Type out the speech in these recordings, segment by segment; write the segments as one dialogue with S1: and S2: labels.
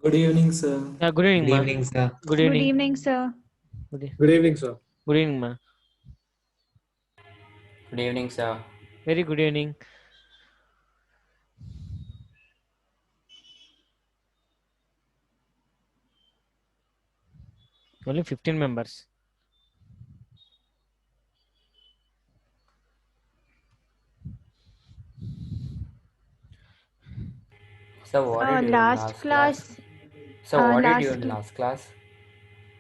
S1: Good evening, sir.
S2: Yeah, good evening,
S3: Good
S2: ma.
S3: evening, sir.
S2: Good
S4: Good
S2: evening.
S4: evening, sir.
S5: Good evening, sir.
S2: Good evening, ma.
S3: Good evening, sir.
S2: Very good evening. Only 15 members.
S3: So what did you do in
S4: Last
S3: last class?
S4: class,
S3: So what did you do
S4: last
S3: in last class?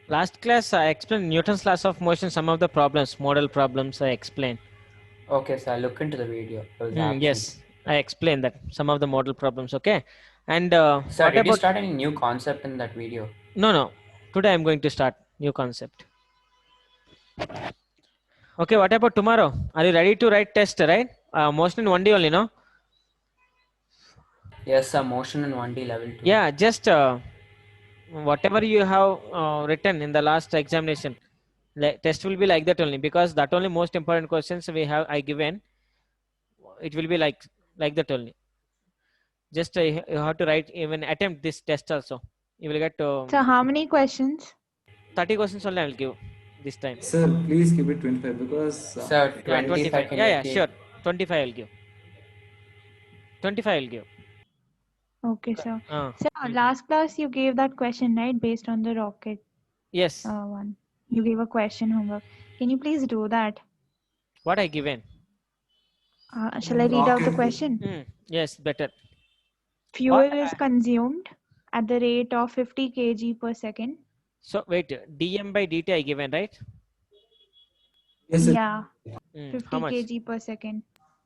S2: Last class, I explained Newton's laws of motion, some of the problems, model problems I explained.
S3: Okay, so I look into the video. I was absent.
S2: Yes, I explained that, some of the model problems, okay? And
S3: Sir,
S2: what
S3: did you
S2: about,
S3: start any new concept in that video?
S2: no, today I'm going to start new concept. Okay, what about tomorrow? Are you ready to write test, right? Motion in 1D only, no?
S3: Yes, sir. Motion in 1D level 2.
S2: Yeah, just whatever you have written in the last examination, test will be like that only, because that only most important questions we have I given. It will be like that only. Just you have to write, even attempt this test also. You will get
S4: so how many questions?
S2: 30 questions only I will give this time.
S1: Sir, please keep it 25 because
S3: Sir,
S2: Yeah,
S3: 25
S2: 25.
S3: can
S2: Yeah,
S3: you keep?
S2: sure. 25 I will give. 25 I will give.
S4: Okay, sir.
S2: Uh,
S4: So last class you gave that question, right, based on the rocket
S2: yes.
S4: one. You gave a question homework. Can you please do that?
S2: What I given?
S4: Shall I read out the
S1: rocket.
S4: question?
S2: Yes, better.
S4: Fuel is consumed at the rate of 50 kg per second.
S2: So wait, dm by dt I given, right?
S1: Yes, sir.
S4: Yeah,
S2: How
S4: 50
S2: much?
S4: kg per second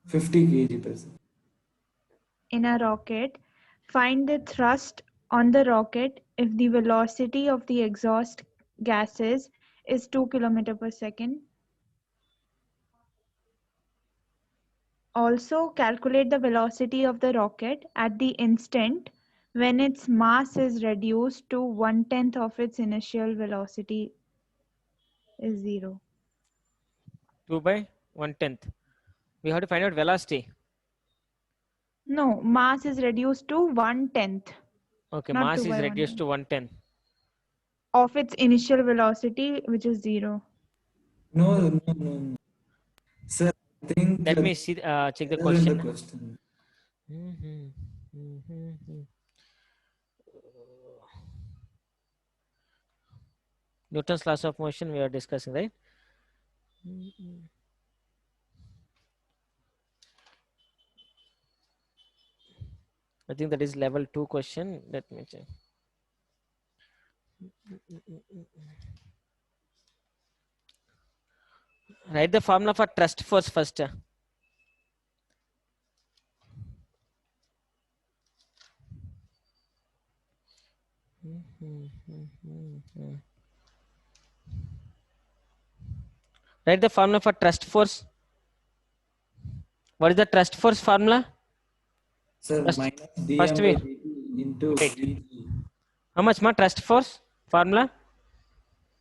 S1: 50 kg per second.
S4: in a rocket. Find the thrust on the rocket if the velocity of the exhaust gases is 2 km per second. Also, calculate the velocity of the rocket at the instant when its mass is reduced to 1/10 of its initial velocity is 0.
S2: 2 by 1/10. We have to find out velocity.
S4: No, mass is reduced to 1/10.
S2: Okay,
S4: Not
S2: mass
S4: 2
S2: is
S4: by
S2: reduced
S4: 1/10.
S2: to 1/10.
S4: Of its initial velocity, which is 0.
S1: No. Sir, I think
S2: Let me see. Check the
S1: error in the
S2: question.
S1: question.
S2: Newton's laws of motion we are discussing, right? I think that is level 2 question. Let me check. Write the formula for thrust force first. Write the formula for thrust force. What is the thrust force formula?
S1: Sir,
S2: First,
S1: minus
S2: first
S1: dm by
S2: we
S1: dt into
S2: wait.
S1: vg.
S2: How much more thrust force formula?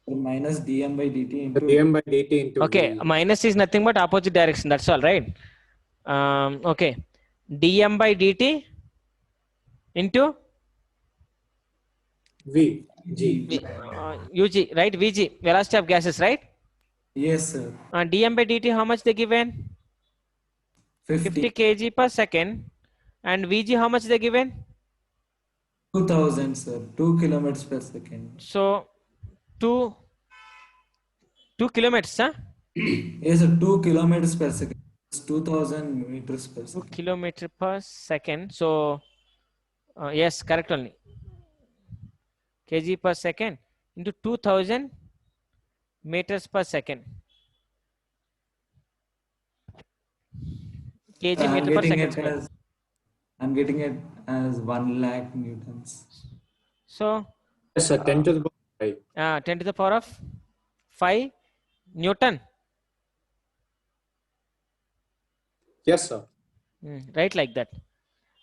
S1: Minus dm by dt into
S5: dm by dt into
S2: Okay,
S5: v.
S2: minus is nothing but opposite direction. That's all, right? Okay, dm by dt into
S5: V. G.
S2: ug, right? Vg, velocity of gases, right?
S1: Yes, sir.
S2: Dm by dt, how much they given? 50 kg per second. And Vg, how much they given?
S1: 2000, sir. 2 kilometers per second.
S2: So 2 kilometers, huh?
S1: Yes, sir. 2 kilometers per second. It's 2000 meters per
S2: 2
S1: second.
S2: kilometer per second. So yes, correct only. Kg per second into 2000 meters per second. Kg
S1: I'm
S2: meter per
S1: getting
S2: second
S1: it
S2: square.
S1: as I'm getting it as 1 lakh newtons.
S2: So
S5: Yes, sir. 10 to the power 5.
S2: 10 to the power of 5 Newton.
S5: Yes, sir.
S2: Right, like that.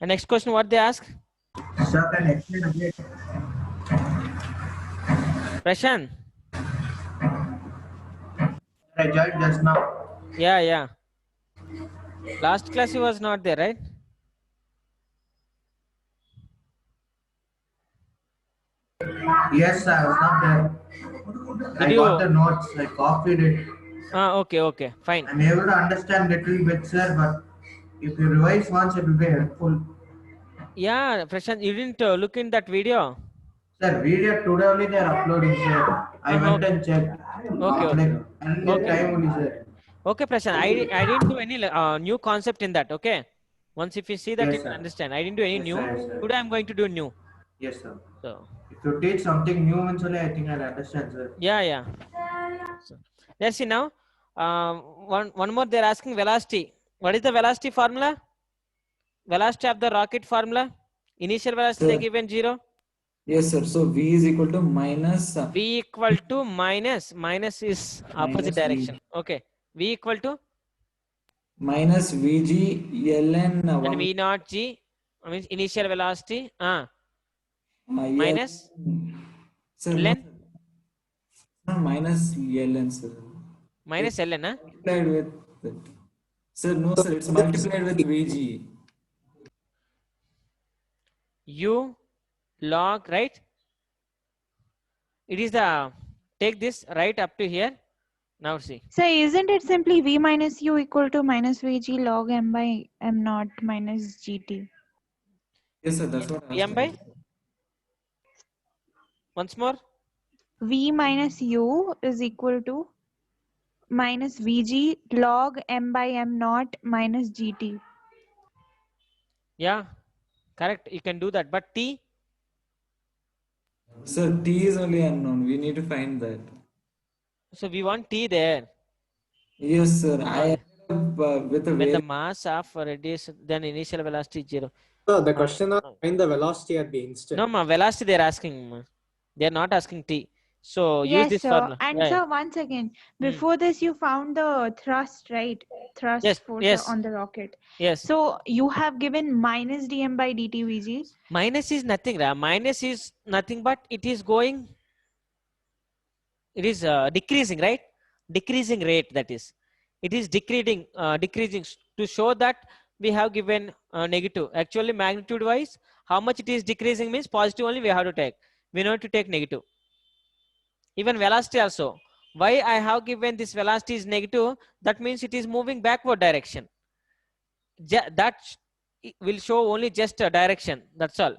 S2: And next question, what they ask?
S6: Sir, can explain again.
S2: Prashant.
S6: I joined just now.
S2: Yeah. Last class he was not there, right?
S6: Yes, I was not there. I
S2: Did
S6: got the
S2: you?
S6: notes. I copied it.
S2: Okay, fine.
S6: I'm able to understand little bit, sir, but if you revise once, it will be helpful.
S2: Yeah, Prashant, you didn't look in that video.
S6: Sir, video today only they are uploading, sir. I went
S2: Okay,
S6: and checked.
S2: okay, okay,
S6: Like, I didn't get
S2: okay.
S6: time only, sir.
S2: Okay, Prashant, I didn't do any new concept in that. Okay, once if you see that, you
S6: Yes,
S2: can
S6: sir.
S2: understand. I didn't do any
S6: Yes,
S2: new.
S6: sir. Yes, sir.
S2: Today I'm going to do new.
S6: Yes, sir.
S2: So
S6: If you teach something new, means only I think I'll understand, sir.
S2: yeah. So, let's see now. One more. They're asking velocity. What is the velocity formula? Velocity of the rocket formula. Initial velocity they
S1: Sir,
S2: given 0.
S1: yes, sir. So V is equal to minus
S2: V equal to minus is opposite
S1: minus
S2: direction.
S1: V
S2: Okay. V equal to
S1: minus VG ln
S2: and
S1: 1
S2: V naught G means initial velocity.
S1: L,
S2: Minus
S1: sir, no,
S2: ln
S1: sir. No, minus ln, sir.
S2: minus
S1: It's
S2: ln.
S1: multiplied with that. Sir, no, sir. It's multiplied with VG.
S2: U log, right? It is the take this right up to here. Now see.
S4: So isn't it simply V minus U equal to minus VG log M by M naught minus GT?
S1: Yes, sir. That's what I was
S2: M by
S1: telling.
S2: once more.
S4: V minus U is equal to minus VG log M by M naught minus GT.
S2: Yeah, correct. You can do that. But T.
S1: Sir, T is only unknown. We need to find that.
S2: So we want T there.
S1: Yes, sir. I ended up with a
S2: When
S1: very
S2: the mass of radiation, then initial velocity is 0.
S5: So the question is find the velocity at the instant.
S2: No, ma, velocity they're asking. Ma. They're not asking T. So use
S4: Yes,
S2: this
S4: sir.
S2: formula.
S4: And
S2: Yeah,
S4: sir, once again, before this you found the thrust, right? Thrust
S2: Yes,
S4: force
S2: yes.
S4: on the rocket.
S2: Yes.
S4: So you have given minus dm by dt Vg.
S2: Minus is nothing. Minus is nothing, but it is going. It is decreasing, right? Decreasing rate, that is. It is decreasing to show that we have given negative. Actually, magnitude wise, how much it is decreasing means positive only we have to take. We need to take negative. Even velocity also. Why I have given this velocity is negative? That means it is moving backward direction. That will show only just a direction. That's all.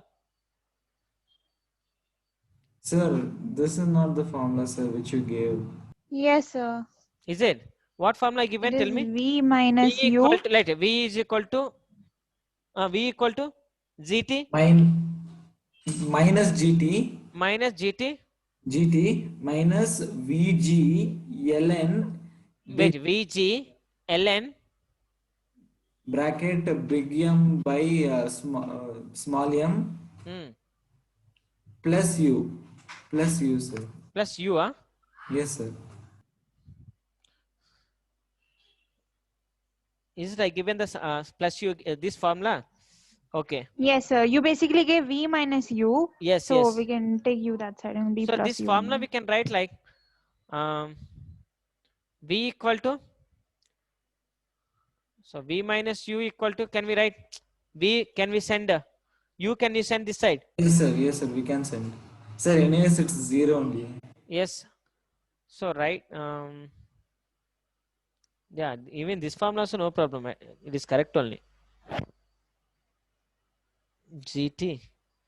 S1: Sir, this is not the formula, sir, which you gave.
S4: Yes, sir.
S2: Is it? What formula given?
S4: It
S2: Tell
S4: is
S2: me.
S4: V minus
S2: V
S4: U.
S2: equal to, let V is equal to GT
S1: Minus GT minus VG ln
S2: wait VG ln
S1: bracket big M by small m plus U, sir.
S2: plus U.
S1: Yes, sir.
S2: Is it I given this plus U this formula? Okay.
S4: Yes, sir. You basically gave V minus U.
S2: Yes,
S4: so
S2: yes.
S4: we can take U that side and B
S2: So
S4: plus
S2: this
S4: U.
S2: formula we can write like V equal to, so V minus U equal to, can we write V, can we send U, can you send this side?
S1: Yes, sir, we can send. Sir, anyways, it's 0 only.
S2: Yes. So right, yeah, even this formula also no problem. It is correct only. GT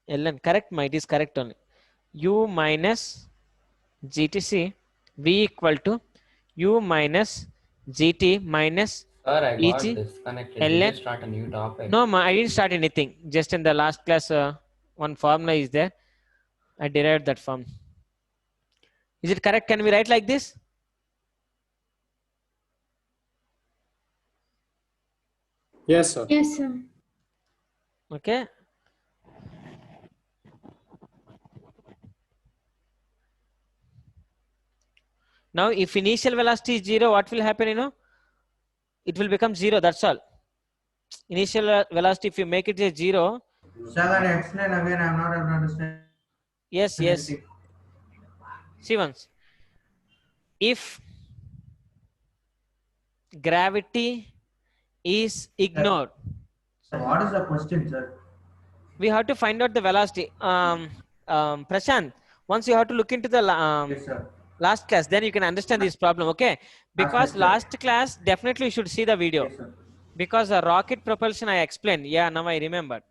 S2: ln, correct, it is correct only. U minus GTC V equal to U minus GT minus
S3: Sir, I got
S2: EG
S3: disconnected.
S2: ln.
S3: Did you start a new topic?
S2: No, I didn't start anything. Just in the last class, one formula is there. I derived that form. Is it correct? Can we write like this?
S5: Yes, sir.
S7: Yes, sir.
S2: Okay. Now, if initial velocity is 0, what will happen? It will become 0. That's all. Initial velocity, if you make it a 0.
S6: Sir, can you explain again? I'm not able to understand.
S2: Yes. See once. If gravity is ignored.
S6: What is the question, sir?
S2: We have to find out the velocity. Prashant, Once you have to look into the
S6: Yes, sir.
S2: last class, then you can understand this problem. Okay, because
S6: sir.
S2: last class definitely you should see the video,
S6: Yes, sir.
S2: because the rocket propulsion I explained. Yeah, now I remember.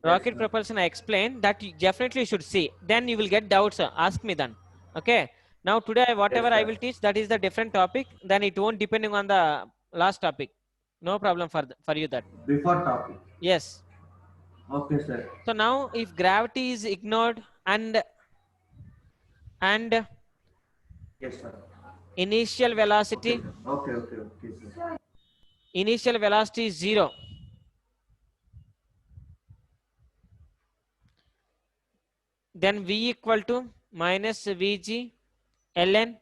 S2: Rocket propulsion I explained that you definitely should see. Then you will get doubts. Ask me then. Okay. Now today whatever I will teach, that is the different topic. Then it won't depending on the last topic. No problem for you that.
S6: Before topic.
S2: Yes.
S6: Okay, sir.
S2: So now if gravity is ignored and
S6: Yes, sir.
S2: initial velocity,
S6: Okay, sir.
S2: initial velocity is 0. Then V equal to minus Vg ln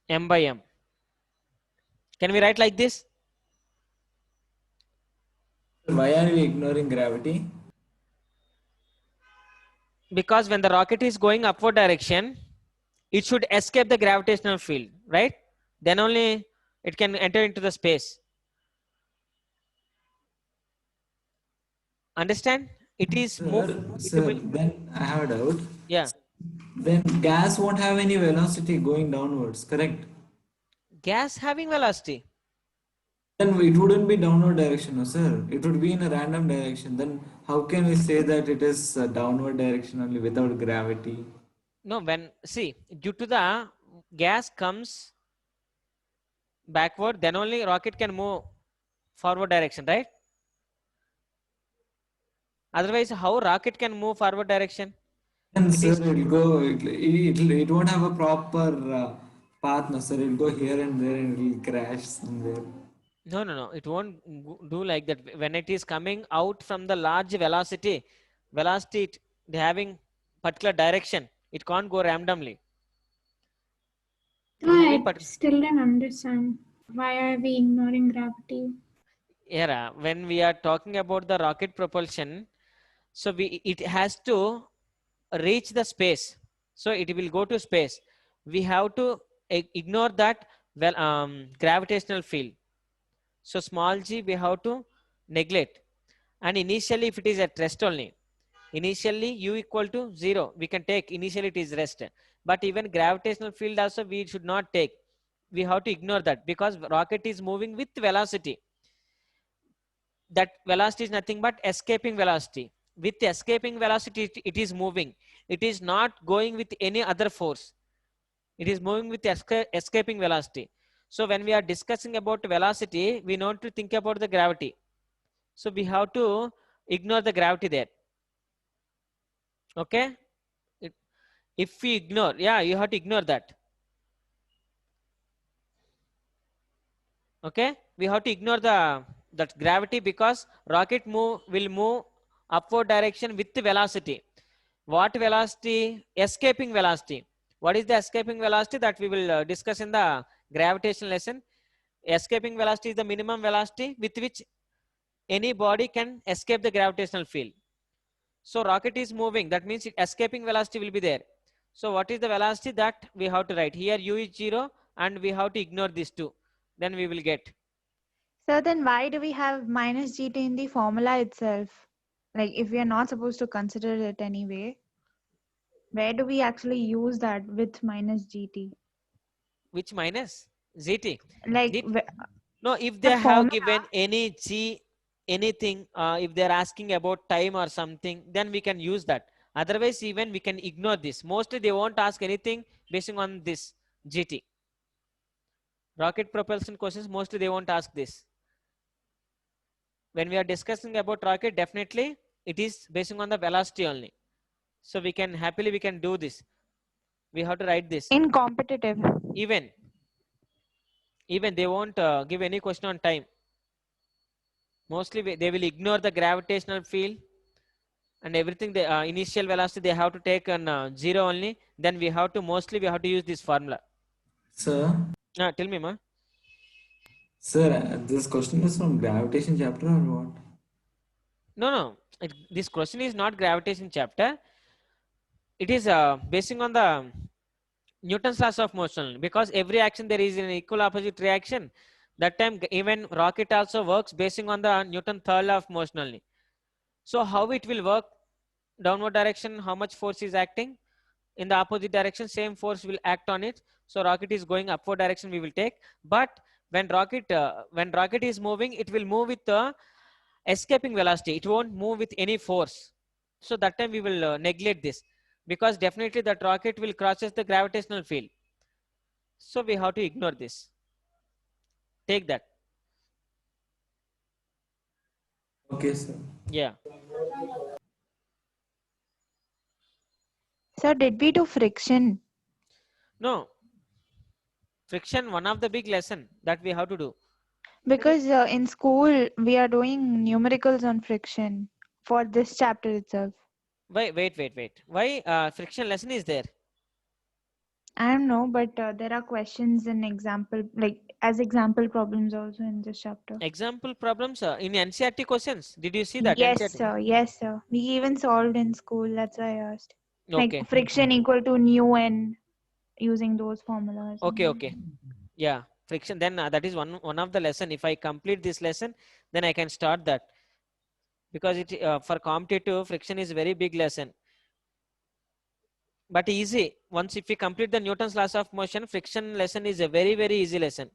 S2: m by m. Can we write like this?
S1: Why are we ignoring gravity?
S2: Because when the rocket is going upward direction, it should escape the gravitational field, right? Then only it can enter into the space. Understand? It is
S1: Sir, then I have a doubt.
S2: Yeah.
S1: Then gas won't have any velocity going downwards, correct?
S2: Gas having velocity.
S1: Then it wouldn't be downward direction, no, sir. It would be in a random direction. Then how can we say that it is a downward direction only without gravity?
S2: No, when see, due to the gas comes backward, then only rocket can move forward direction, right? Otherwise, how rocket can move forward direction?
S1: And sir, it won't have a proper path, no, sir. It'll go here and there and it'll crash somewhere.
S2: No. It won't do like that. When it is coming out from the large velocity, having particular direction, it can't go randomly.
S7: I still don't understand. Why are we ignoring gravity?
S2: Yeah, when we are talking about the rocket propulsion, so it has to reach the space. So it will go to space. We have to ignore that gravitational field. So small g we have to neglect. And initially if it is at rest only, initially u equal to 0, we can take initially it is rest. But even gravitational field also we should not take. We have to ignore that because rocket is moving with velocity. That velocity is nothing but escaping velocity. With escaping velocity, it is moving. It is not going with any other force. It is moving with escaping velocity. So when we are discussing about velocity, we need to think about the gravity. So we have to ignore the gravity there. Okay? If we ignore, yeah, you have to ignore that. Okay? We have to ignore that gravity because rocket will move upward direction with the velocity. What velocity? Escaping velocity. What is the escaping velocity? That we will discuss in the gravitational lesson. Escaping velocity is the minimum velocity with which any body can escape the gravitational field. So rocket is moving, that means escaping velocity will be there. So what is the velocity that we have to write? Here u is 0 and we have to ignore these two. Then we will get.
S4: So then why do we have minus gt in the formula itself? Like if we are not supposed to consider it anyway, where do we actually use that with minus gt?
S2: Which minus? Gt.
S4: Like
S2: no, if they have given any g, anything, if they're asking about time or something, then we can use that. Otherwise, even we can ignore this. Mostly they won't ask anything based on this gt. Rocket propulsion questions, mostly they won't ask this. When we are discussing about rocket, definitely it is based on the velocity only. So we can do this. We have to write this.
S4: In competitive.
S2: Even they won't give any question on time. Mostly they will ignore the gravitational field and everything. The initial velocity they have to take on 0 only. Then we have to use this formula.
S1: Sir?
S2: Tell me, ma.
S1: Sir, this question is from gravitation chapter or what?
S2: No. This question is not gravitation chapter. It is basing on the Newton's laws of motion, because every action there is an equal opposite reaction. That time even rocket also works basing on the Newton's third law of motion only. So how it will work? downward direction, how much force is acting. In the opposite direction, same force will act on it. So rocket is going upward direction, we will take. But when rocket is moving, it will move with the escaping velocity. It won't move with any force. So that time we will neglect this, because definitely that rocket will crosses the gravitational field. So we have to ignore this. Take that.
S1: Okay, sir.
S2: Yeah.
S4: Sir, did we do friction?
S2: No. Friction, one of the big lesson that we have to do.
S4: Because in school we are doing numericals on friction for this chapter itself.
S2: Wait. Why friction lesson is there?
S4: I don't know, but there are questions and example, like as example problems also in this chapter.
S2: Example problems in NCERT questions. Did you see that?
S4: Yes,
S2: NCERT?
S4: sir. Yes, sir. We even solved in school. That's why I asked.
S2: Okay.
S4: Like friction equal to nu n, using those formulas.
S2: Okay. Yeah, friction. Then that is one of the lesson. If I complete this lesson, then I can start that, because it for competitive, friction is very big lesson. But easy. Once if we complete the Newton's laws of motion, friction lesson is a very easy lesson.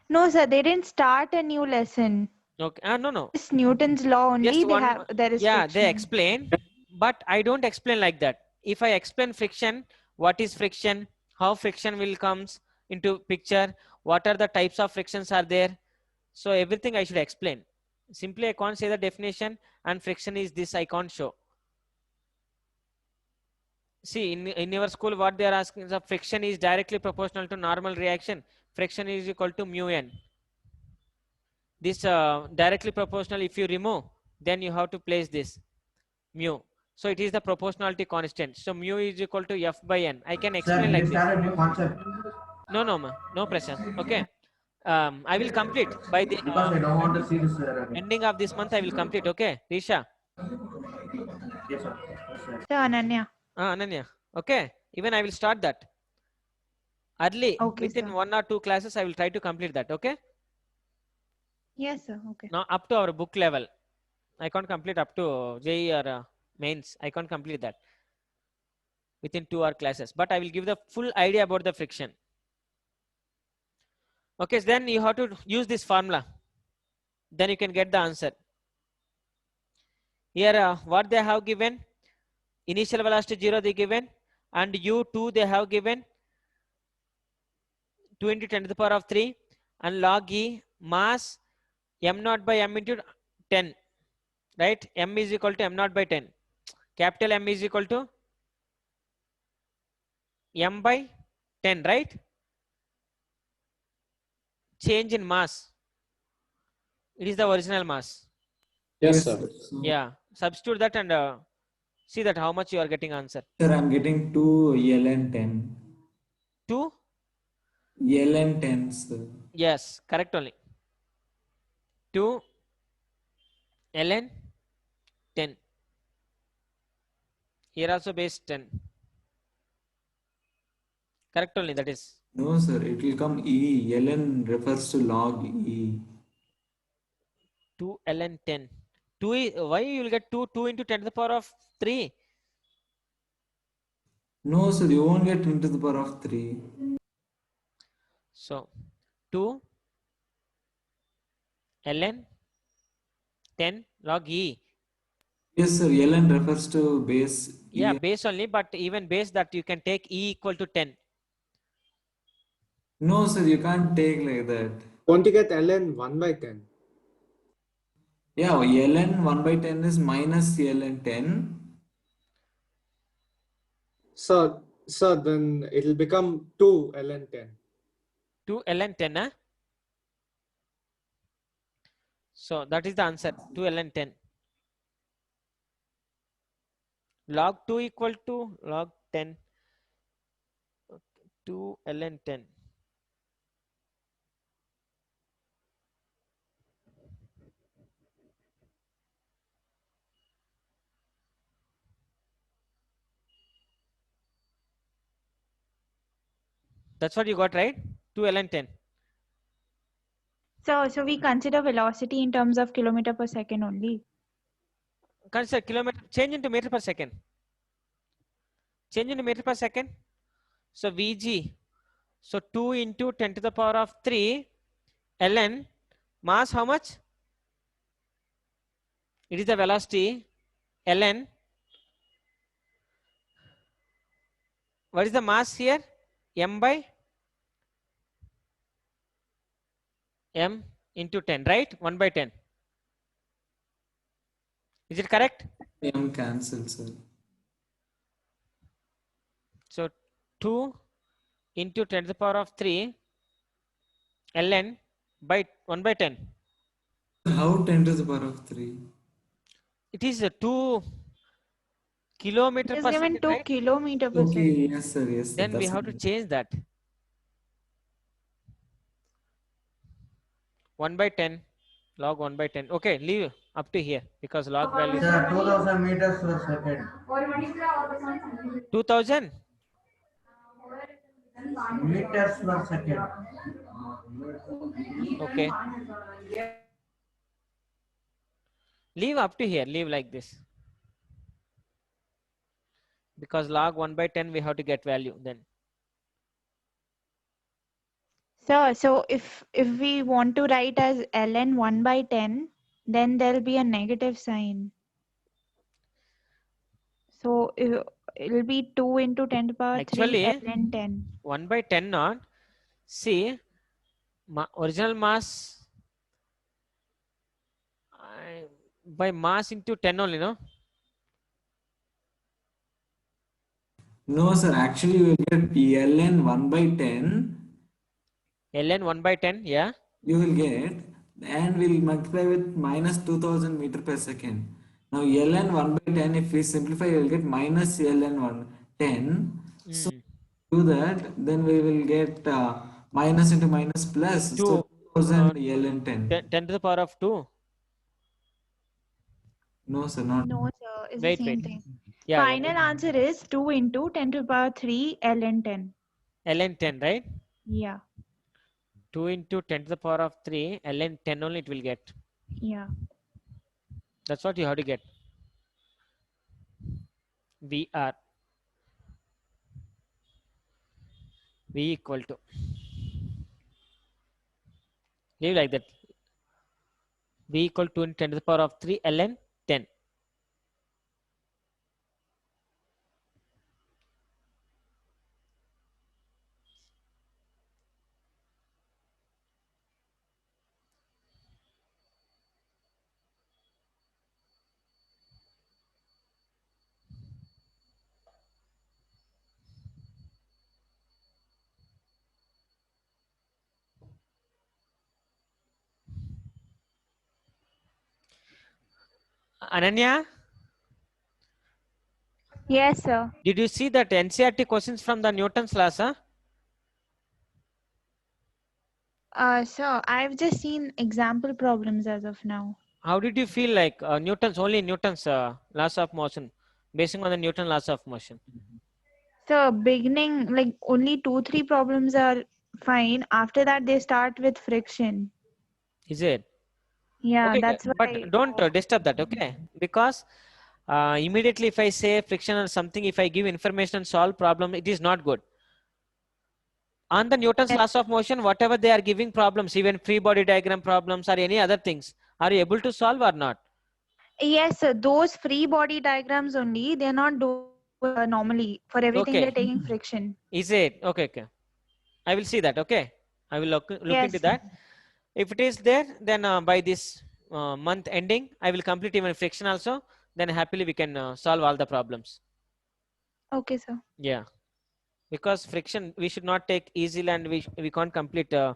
S4: No, sir. They didn't start a new lesson.
S2: Okay. No.
S4: It's Newton's law only.
S2: Just
S4: They
S2: one.
S4: have there is
S2: Yeah,
S4: friction.
S2: they explain, but I don't explain like that. If I explain friction, what is friction, how friction will comes into picture, what are the types of frictions are there, so everything I should explain. Simply I can't say the definition and friction is this, I can't show. See, in your school, what they are asking is, friction is directly proportional to normal reaction. Friction is equal to mu n. This directly proportional, if you remove, then you have to place this mu. So it is the proportionality constant. So mu is equal to F by N. I can
S6: Sir,
S2: explain
S6: did
S2: like
S6: you
S2: this.
S6: start a new concept?
S2: No pressure. Okay. I will complete by the
S6: Because I don't want to see this again.
S2: ending of this month. I will complete. Okay, Risha.
S6: Yes, sir. Yes, sir.
S4: Sir, Ananya.
S2: Ananya. Okay. Even I will start that early.
S4: Okay,
S2: within
S4: sir.
S2: 1 or 2 classes. I will try to complete that. Okay.
S4: Yes, sir. Okay.
S2: Now up to our book level. I can't complete up to JE or mains. I can't complete that within 2 hour classes. But I will give the full idea about the friction. Okay, so then you have to use this formula. Then you can get the answer. Here, what they have given, initial velocity 0 they given, and u2 they have given 2 into 10 to the power of 3, and log e mass m0 by m into 10, right? M is equal to m0 by 10. Capital M is equal to m by 10, right? Change in mass. It is the original mass.
S5: Yes, sir.
S1: So,
S2: Yeah, substitute that and see that how much you are getting answer.
S1: sir, I'm getting 2 ln10.
S2: 2?
S1: ln10, sir.
S2: Yes, correct only. 2 ln 10. Here also base 10. Correct only, that is.
S1: No, sir, it will come E. ln refers to log E.
S2: 2 ln 10. 2 is, why you will get 2 into 10 to the power of 3?
S1: No, sir, you won't get 10 to the power of 3.
S2: So 2 ln 10 log E.
S1: Yes, sir, ln refers to base E.
S2: Yeah, base only, but even base that you can take E equal to 10.
S1: No, sir, you can't take like that.
S5: Won't you get ln 1 by 10?
S1: Yeah, ln 1 by 10 is minus ln 10.
S5: Sir, then it'll become 2 ln 10.
S2: 2 ln 10, huh? So that is the answer, 2 ln 10. Log 2 equal to log 10. 2 ln 10. That's what you got, right? 2 ln 10.
S4: So we consider velocity in terms of kilometer per second only.
S2: Consider kilometer, change into meter per second. Change into meter per second. So Vg. So 2 into 10 to the power of 3 ln mass how much? It is the velocity ln. What is the mass here? M by M into 10, right? 1 by 10. Is it correct?
S1: M cancels, sir.
S2: So 2 into 10 to the power of 3 ln by 1 by 10.
S1: How 10 to the power of 3?
S2: It is a 2 kilometer
S4: It is
S2: per
S4: given
S2: second,
S4: 2
S2: right?
S4: kilometer per
S1: Okay,
S4: second.
S1: yes, sir, yes, sir.
S2: Then we
S1: That's
S2: have to change that. 1 by 10, log 1 by 10. Okay, leave up to here because log value is
S6: Sir, 2000 meters per second.
S2: 2000.
S6: Meters per second.
S2: Okay. Leave up to here, leave like this. Because log 1 by 10, we have to get value then.
S4: So if we want to write as ln 1 by 10, then there'll be a negative sign. So it'll be 2 into 10 to the power 3
S2: Actually,
S4: ln 10.
S2: 1 by 10 not. See, original mass by mass into 10 only, no?
S1: No, sir, actually you will get ln 1 by 10.
S2: ln 1 by 10, yeah.
S1: You will get, and we'll multiply with minus 2000 meter per second. Now ln 1 by 10, if we simplify, you will get minus ln 1 10. So do that, then we will get minus into minus plus.
S2: 2,
S1: So 2000 ln 10.
S2: 10 to the power of 2.
S1: No, sir, not.
S4: No, sir, it's
S2: Wait,
S4: the same
S2: wait.
S4: thing.
S2: Yeah,
S4: Final answer is 2 into 10 to the power 3 ln 10.
S2: ln 10, right?
S4: Yeah,
S2: 2 into 10 to the power of 3 ln 10 only it will get.
S4: yeah.
S2: That's what you have to get. VR. V equal to. Leave like that. V equal to 2 into 10 to the power of 3 ln 10. Ananya,
S4: Yes, sir.
S2: did you see that NCERT questions from the Newton's laws? Huh?
S4: Sir, I've just seen example problems as of now.
S2: How did you feel like Newton's laws of motion, basing on the Newton laws of motion?
S4: So beginning, like only 2-3 problems are fine. After that, they start with friction.
S2: Is it?
S4: Yeah,
S2: Okay,
S4: that's why.
S2: but don't disturb that, okay? Because immediately if I say friction or something, if I give information and solve problem, it is not good. On the Newton's laws of motion, whatever they are giving problems, even free body diagram problems or any other things, are you able to solve or not?
S4: Yes, sir. Those free body diagrams only, they're not doing normally. For everything,
S2: Okay.
S4: they're taking friction.
S2: Is it? Okay, okay. I will see that, okay? I will look
S4: Yes.
S2: into that. If it is there, then by this month ending, I will complete even friction also. Then happily we can solve all the problems.
S4: Okay, sir.
S2: Yeah. Because friction, we should not take easily and we can't complete how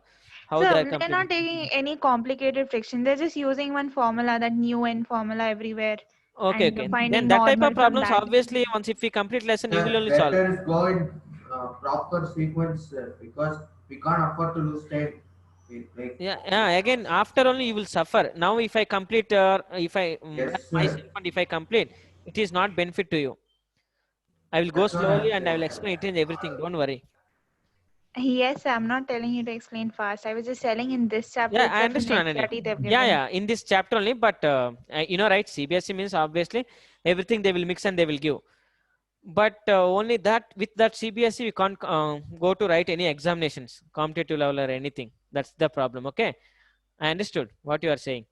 S4: So
S2: they are
S4: they're
S2: completing.
S4: not taking any complicated friction. They're just using one formula, that nu n formula everywhere.
S2: Okay,
S4: and
S2: okay.
S4: finding
S2: Then that type
S4: normal
S2: of
S4: from
S2: problems,
S4: that.
S2: obviously, once if we complete lesson, you will only solve.
S6: Better is go in proper sequence, sir, because we can't afford to lose time. Like,
S2: Yeah. Again, after only you will suffer. Now, if I complete, if I
S6: Yes,
S2: myself
S6: sir.
S2: and if I complete, it is not benefit to you. I will go
S6: That's what I'm
S2: slowly and I
S6: saying.
S2: will explain it in everything. Don't worry.
S4: Yes, I'm not telling you to explain fast. I was just telling in this chapter
S2: Yeah, I
S4: itself in
S2: understand, Ananya.
S4: NCERT they've given.
S2: Yeah. In this chapter only, but you know, right? CBSE means obviously everything they will mix and they will give. But only that with that CBSE we can't go to write any examinations, competitive level or anything. That's the problem. Okay, I understood what you are saying.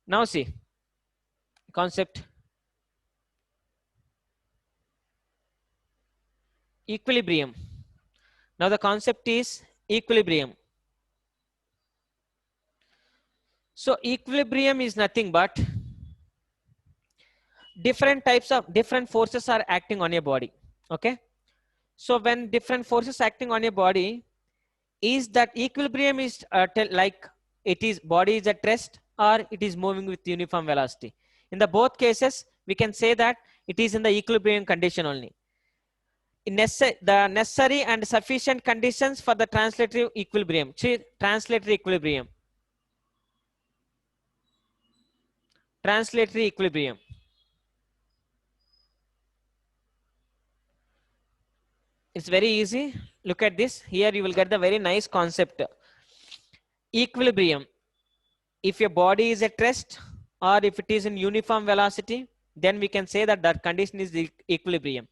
S2: Now see, concept equilibrium. Now the concept is equilibrium. So equilibrium is nothing but different types of different forces are acting on your body. Okay, so when different forces acting on your body, is that equilibrium is like it is body is at rest or it is moving with uniform velocity. In the both cases we can say that it is in the equilibrium condition only. The necessary and sufficient conditions for the translatory equilibrium. Translatory equilibrium. Translatory equilibrium. It's very easy. Look at this. Here you will get the very nice concept. Equilibrium. If your body is at rest or if it is in uniform velocity, then we can say that that condition is the equilibrium.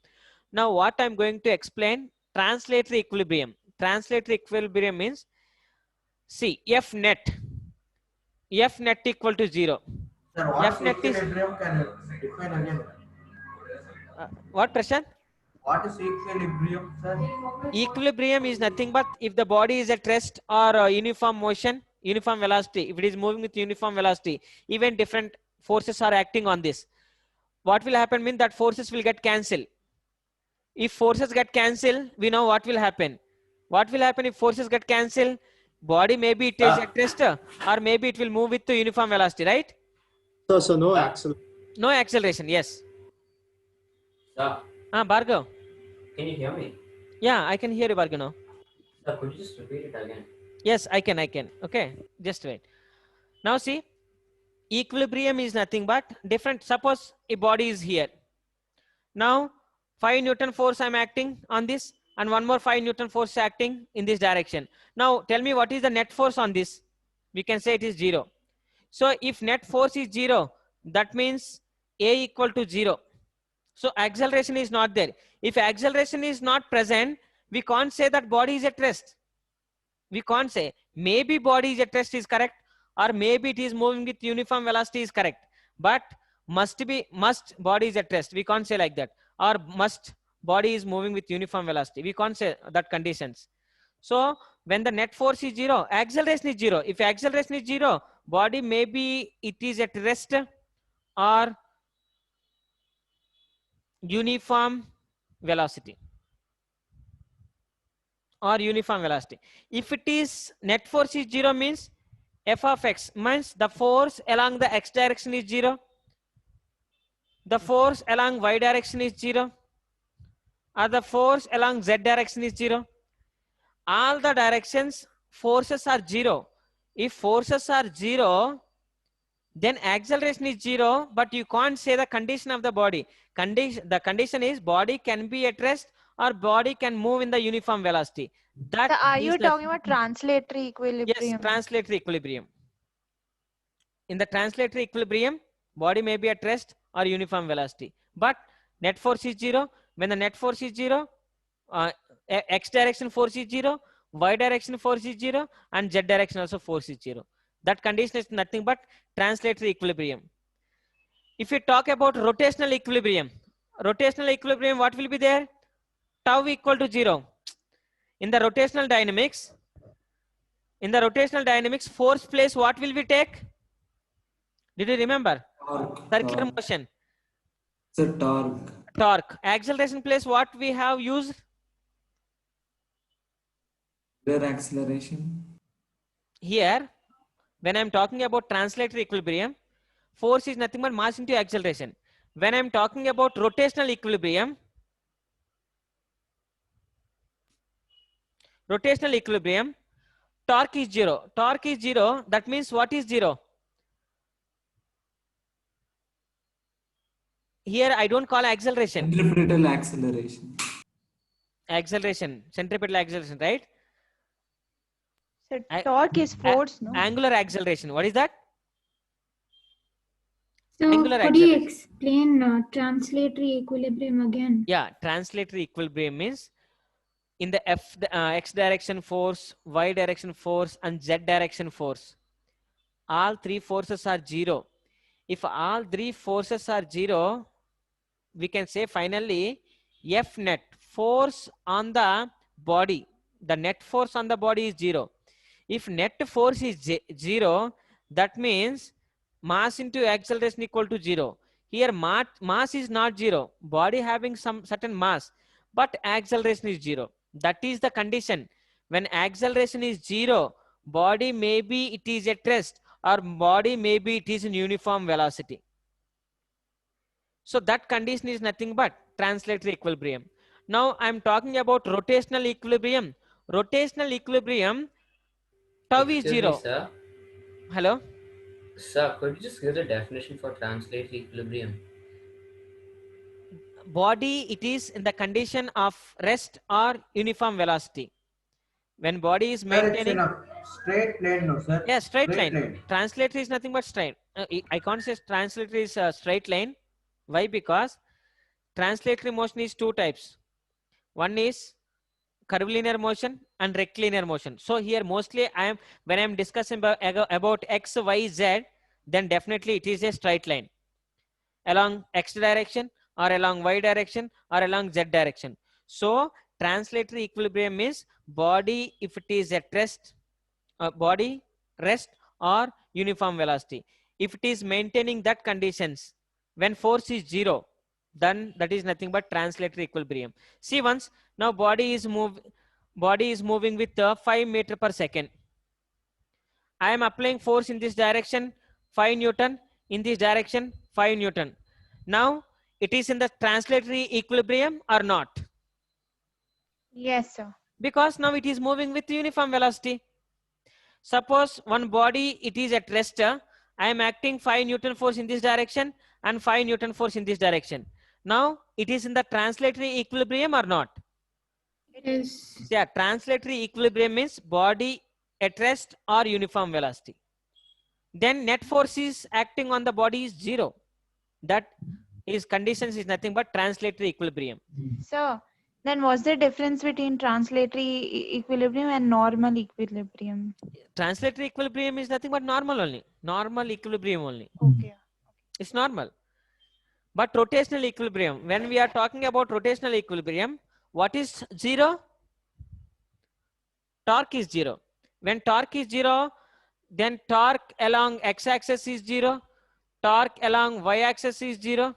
S2: Now what I'm going to explain, translatory equilibrium. Translatory equilibrium means, see, F net equal to 0.
S6: Sir, what
S2: F
S6: is
S2: net is,
S6: equilibrium? Can you define again?
S2: what Prashant?
S6: What is equilibrium, sir?
S2: Equilibrium is nothing but if the body is at rest or uniform motion, uniform velocity, if it is moving with uniform velocity, even different forces are acting on this. What will happen means that forces will get cancelled. If forces get cancelled, we know what will happen. What will happen if forces get cancelled? Body maybe it is at rest or maybe it will move with the uniform velocity, right?
S5: So no acceleration.
S2: No acceleration, yes.
S3: Sir,
S2: Bhargav.
S3: can you hear me?
S2: Yeah, I can hear you, Bhargav now.
S3: Sir, could you just repeat it again?
S2: Yes, I can. Okay, just wait. Now see, equilibrium is nothing but different. Suppose a body is here. Now 5 Newton force I'm acting on this and one more 5 Newton force acting in this direction. Now tell me what is the net force on this? We can say it is 0. So if net force is 0, that means A equal to 0. So acceleration is not there. If acceleration is not present, we can't say that body is at rest. We can't say. Maybe body is at rest is correct, or maybe it is moving with uniform velocity is correct. But must body is at rest. We can't say like that. Or must body is moving with uniform velocity. We can't say that conditions. So when the net force is 0, acceleration is 0. If acceleration is 0, body maybe it is at rest or uniform velocity. Or uniform velocity. If it is net force is 0 means f of x means the force along the x direction is 0. The force along y direction is 0. Or the force along z direction is 0. All the directions forces are 0. If forces are 0, then acceleration is 0, but you can't say the condition of the body. The condition is body can be at rest or body can move in the uniform velocity. That
S4: So are
S2: is
S4: you
S2: the,
S4: talking about translatory equilibrium?
S2: yes, translatory equilibrium. In the translatory equilibrium, body may be at rest or uniform velocity, but net force is 0. When the net force is 0, x direction force is 0, y direction force is 0, and z direction also force is 0. That condition is nothing but translatory equilibrium. If you talk about rotational equilibrium, what will be there? Tau equal to 0. In the rotational dynamics, force place what will we take? Did you remember? Circular motion.
S1: So torque.
S2: Torque. Acceleration place what we have used?
S1: Their acceleration.
S2: Here, when I'm talking about translatory equilibrium, force is nothing but mass into acceleration. When I'm talking about rotational equilibrium, torque is 0. Torque is 0. That means what is 0? Here I don't call acceleration.
S1: Centripetal acceleration.
S2: Centripetal acceleration, right?
S4: So torque is force, no?
S2: Angular acceleration. What is that?
S7: So
S2: Angular
S7: could you
S2: acceleration.
S7: explain translatory equilibrium again?
S2: Yeah, translatory equilibrium means in the x direction force, y direction force, and z direction force, all three forces are zero. If all three forces are zero, we can say finally F net, force on the body, the net force on the body is zero. If net force is zero, that means mass into acceleration equal to zero. Here mass is not zero, body having some certain mass, but acceleration is zero. That is the condition. When acceleration is zero, body maybe it is at rest, or body maybe it is in uniform velocity. So that condition is nothing but translatory equilibrium. Now I'm talking about rotational equilibrium. Rotational equilibrium, tau is
S3: Excuse me,
S2: zero.
S3: sir.
S2: Hello?
S3: Sir, could you just give the definition for translatory equilibrium?
S2: Body, it is in the condition of rest or uniform velocity. When body is
S6: Sir, it's in
S2: maintaining,
S6: a straight plane, no, sir?
S2: yeah, straight
S6: Straight
S2: line.
S6: line.
S2: Translatory is nothing but straight. I can't say translatory is a straight line. Why? Because translatory motion is two types. One is curvilinear motion and rectilinear motion. So here mostly when I'm discussing about x, y, z, then definitely it is a straight line along x direction or along y direction or along z direction. So translatory equilibrium is body if it is at rest, body rest or uniform velocity. If it is maintaining that conditions, when force is zero, then that is nothing but translatory equilibrium. See once, now body is moving with 5 meter per second. I am applying force in this direction 5 Newton, in this direction 5 Newton. Now it is in the translatory equilibrium or not?
S4: Yes, sir.
S2: Because now it is moving with uniform velocity. Suppose one body it is at rest, I am acting 5 Newton force in this direction and 5 Newton force in this direction. Now it is in the translatory equilibrium or not?
S7: It is.
S2: Yeah, translatory equilibrium means body at rest or uniform velocity. Then net force is acting on the body is zero. That is conditions is nothing but translatory equilibrium.
S4: So then what's the difference between translatory equilibrium and normal equilibrium?
S2: Translatory equilibrium is nothing but normal only. Normal equilibrium only.
S4: Okay.
S2: It's normal. But rotational equilibrium, when we are talking about rotational equilibrium, what is zero? Torque is zero. When torque is zero, then torque along x-axis is zero, torque along y-axis is zero,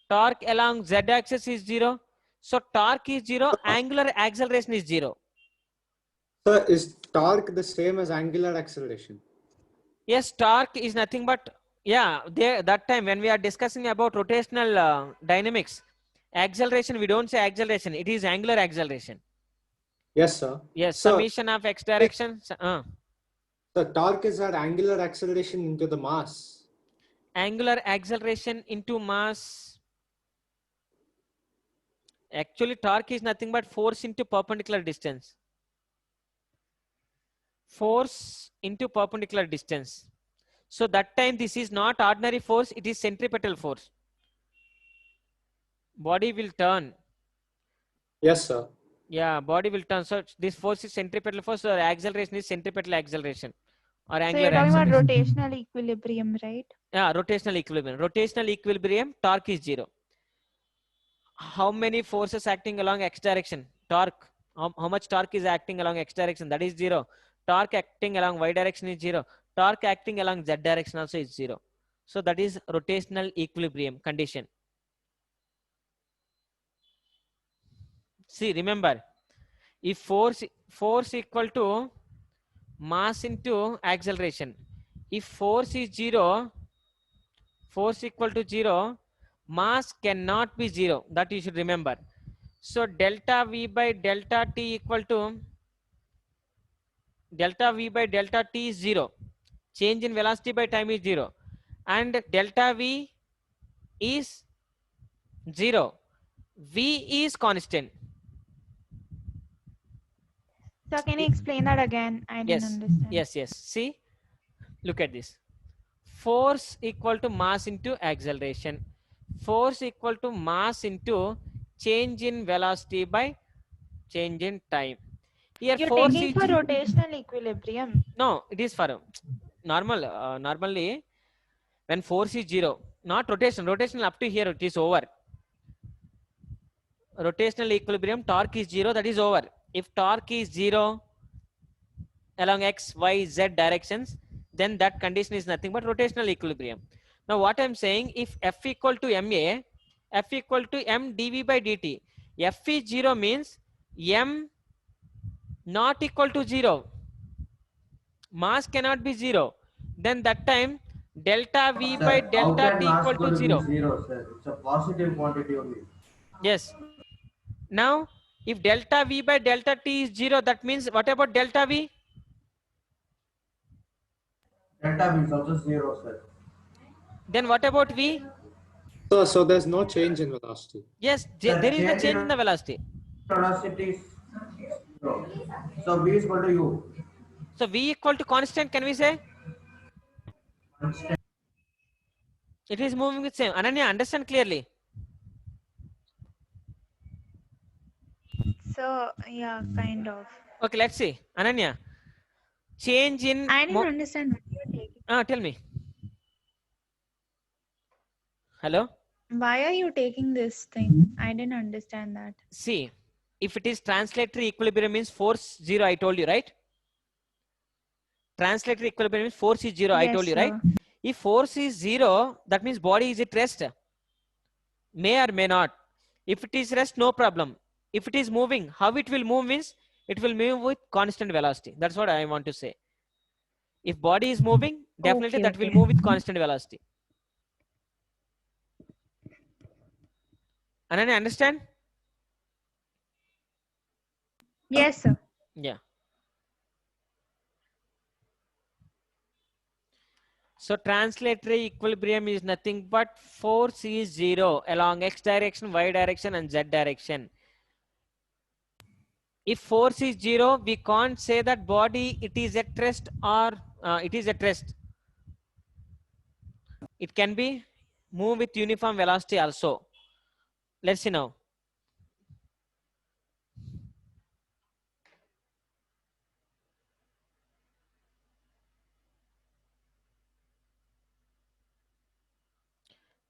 S2: torque along z-axis is zero. So torque is zero, angular acceleration is zero.
S5: Sir, is torque the same as angular acceleration?
S2: Yes, torque is nothing but, yeah, there that time when we are discussing about rotational dynamics, acceleration, we don't say acceleration, it is angular acceleration.
S5: Yes, sir.
S2: Yes,
S5: So,
S2: summation of x direction.
S5: the torque is that angular acceleration into the mass.
S2: Angular acceleration into mass. Actually, torque is nothing but force into perpendicular distance. Force into perpendicular distance. So that time this is not ordinary force, it is centripetal force. Body will turn.
S5: Yes, sir.
S2: Yeah, body will turn. So this force is centripetal force, or acceleration is centripetal acceleration or
S4: So
S2: angular
S4: you're talking about
S2: acceleration.
S4: rotational equilibrium, right?
S2: Yeah, rotational equilibrium. Rotational equilibrium, torque is zero. How many forces acting along x direction? Torque. How much torque is acting along x direction? That is zero. Torque acting along y direction is zero. Torque acting along z direction also is zero. So that is rotational equilibrium condition. See, remember, if force equal to mass into acceleration. If force is zero, force equal to zero, mass cannot be zero. That you should remember. So delta V by delta T equal to delta V by delta T is zero. Change in velocity by time is zero. And delta V is zero. V is constant.
S4: So can you explain that again? I didn't
S2: Yes,
S4: understand.
S2: yes, yes. See, look at this. force equal to mass into acceleration. Force equal to mass into change in velocity by change in time. Here
S4: You're
S2: force
S4: taking
S2: is
S4: for rotational equilibrium.
S2: no, it is for normal. Normally, when force is 0, not rotation. Rotation up to here it is over. Rotational equilibrium, torque is 0, that is over. If torque is 0 along x, y, z directions, then that condition is nothing but rotational equilibrium. Now what I'm saying, if F equal to ma, F equal to m dv by dt, F is 0 means m not equal to 0. Mass cannot be 0. Then that time delta v by
S6: Sir, how
S2: delta
S6: can
S2: t
S6: mass
S2: equal to
S6: going to be
S2: 0.
S6: zero, sir? It's a positive quantity only.
S2: Yes. Now if delta v by delta t is 0, that means what about delta v?
S6: Delta V is also zero, sir.
S2: Then what about v?
S5: So there's no change in velocity.
S2: Yes,
S6: Sir,
S2: there is no
S6: change
S2: change
S6: in
S2: in the velocity.
S6: velocity is zero. So V is equal to U.
S2: So v equal to constant, can we say?
S6: Constant.
S2: It is moving with same. Ananya, understand clearly.
S4: So yeah, kind of.
S2: Okay, let's see. Ananya, change in
S4: I didn't understand what you're taking.
S2: tell me. Hello?
S4: Why are you taking this thing? I didn't understand that.
S2: See, if it is translatory equilibrium means force 0, I told you, right? Translatory equilibrium means force is 0, I told
S4: Yes,
S2: you, right?
S4: sir.
S2: If force is 0, that means body is at rest. May or may not. If it is rest, no problem. If it is moving, how it will move means it will move with constant velocity. That's what I want to say. If body is moving, definitely
S4: Okay,
S2: that will
S4: okay.
S2: move with constant velocity. Ananya, understand?
S4: Yes, sir.
S2: Yeah. So translatory equilibrium is nothing but force is 0 along x direction, y direction and z direction. If force is 0, we can't say that body it is at rest or it is at rest. It can be move with uniform velocity also. Let's see now.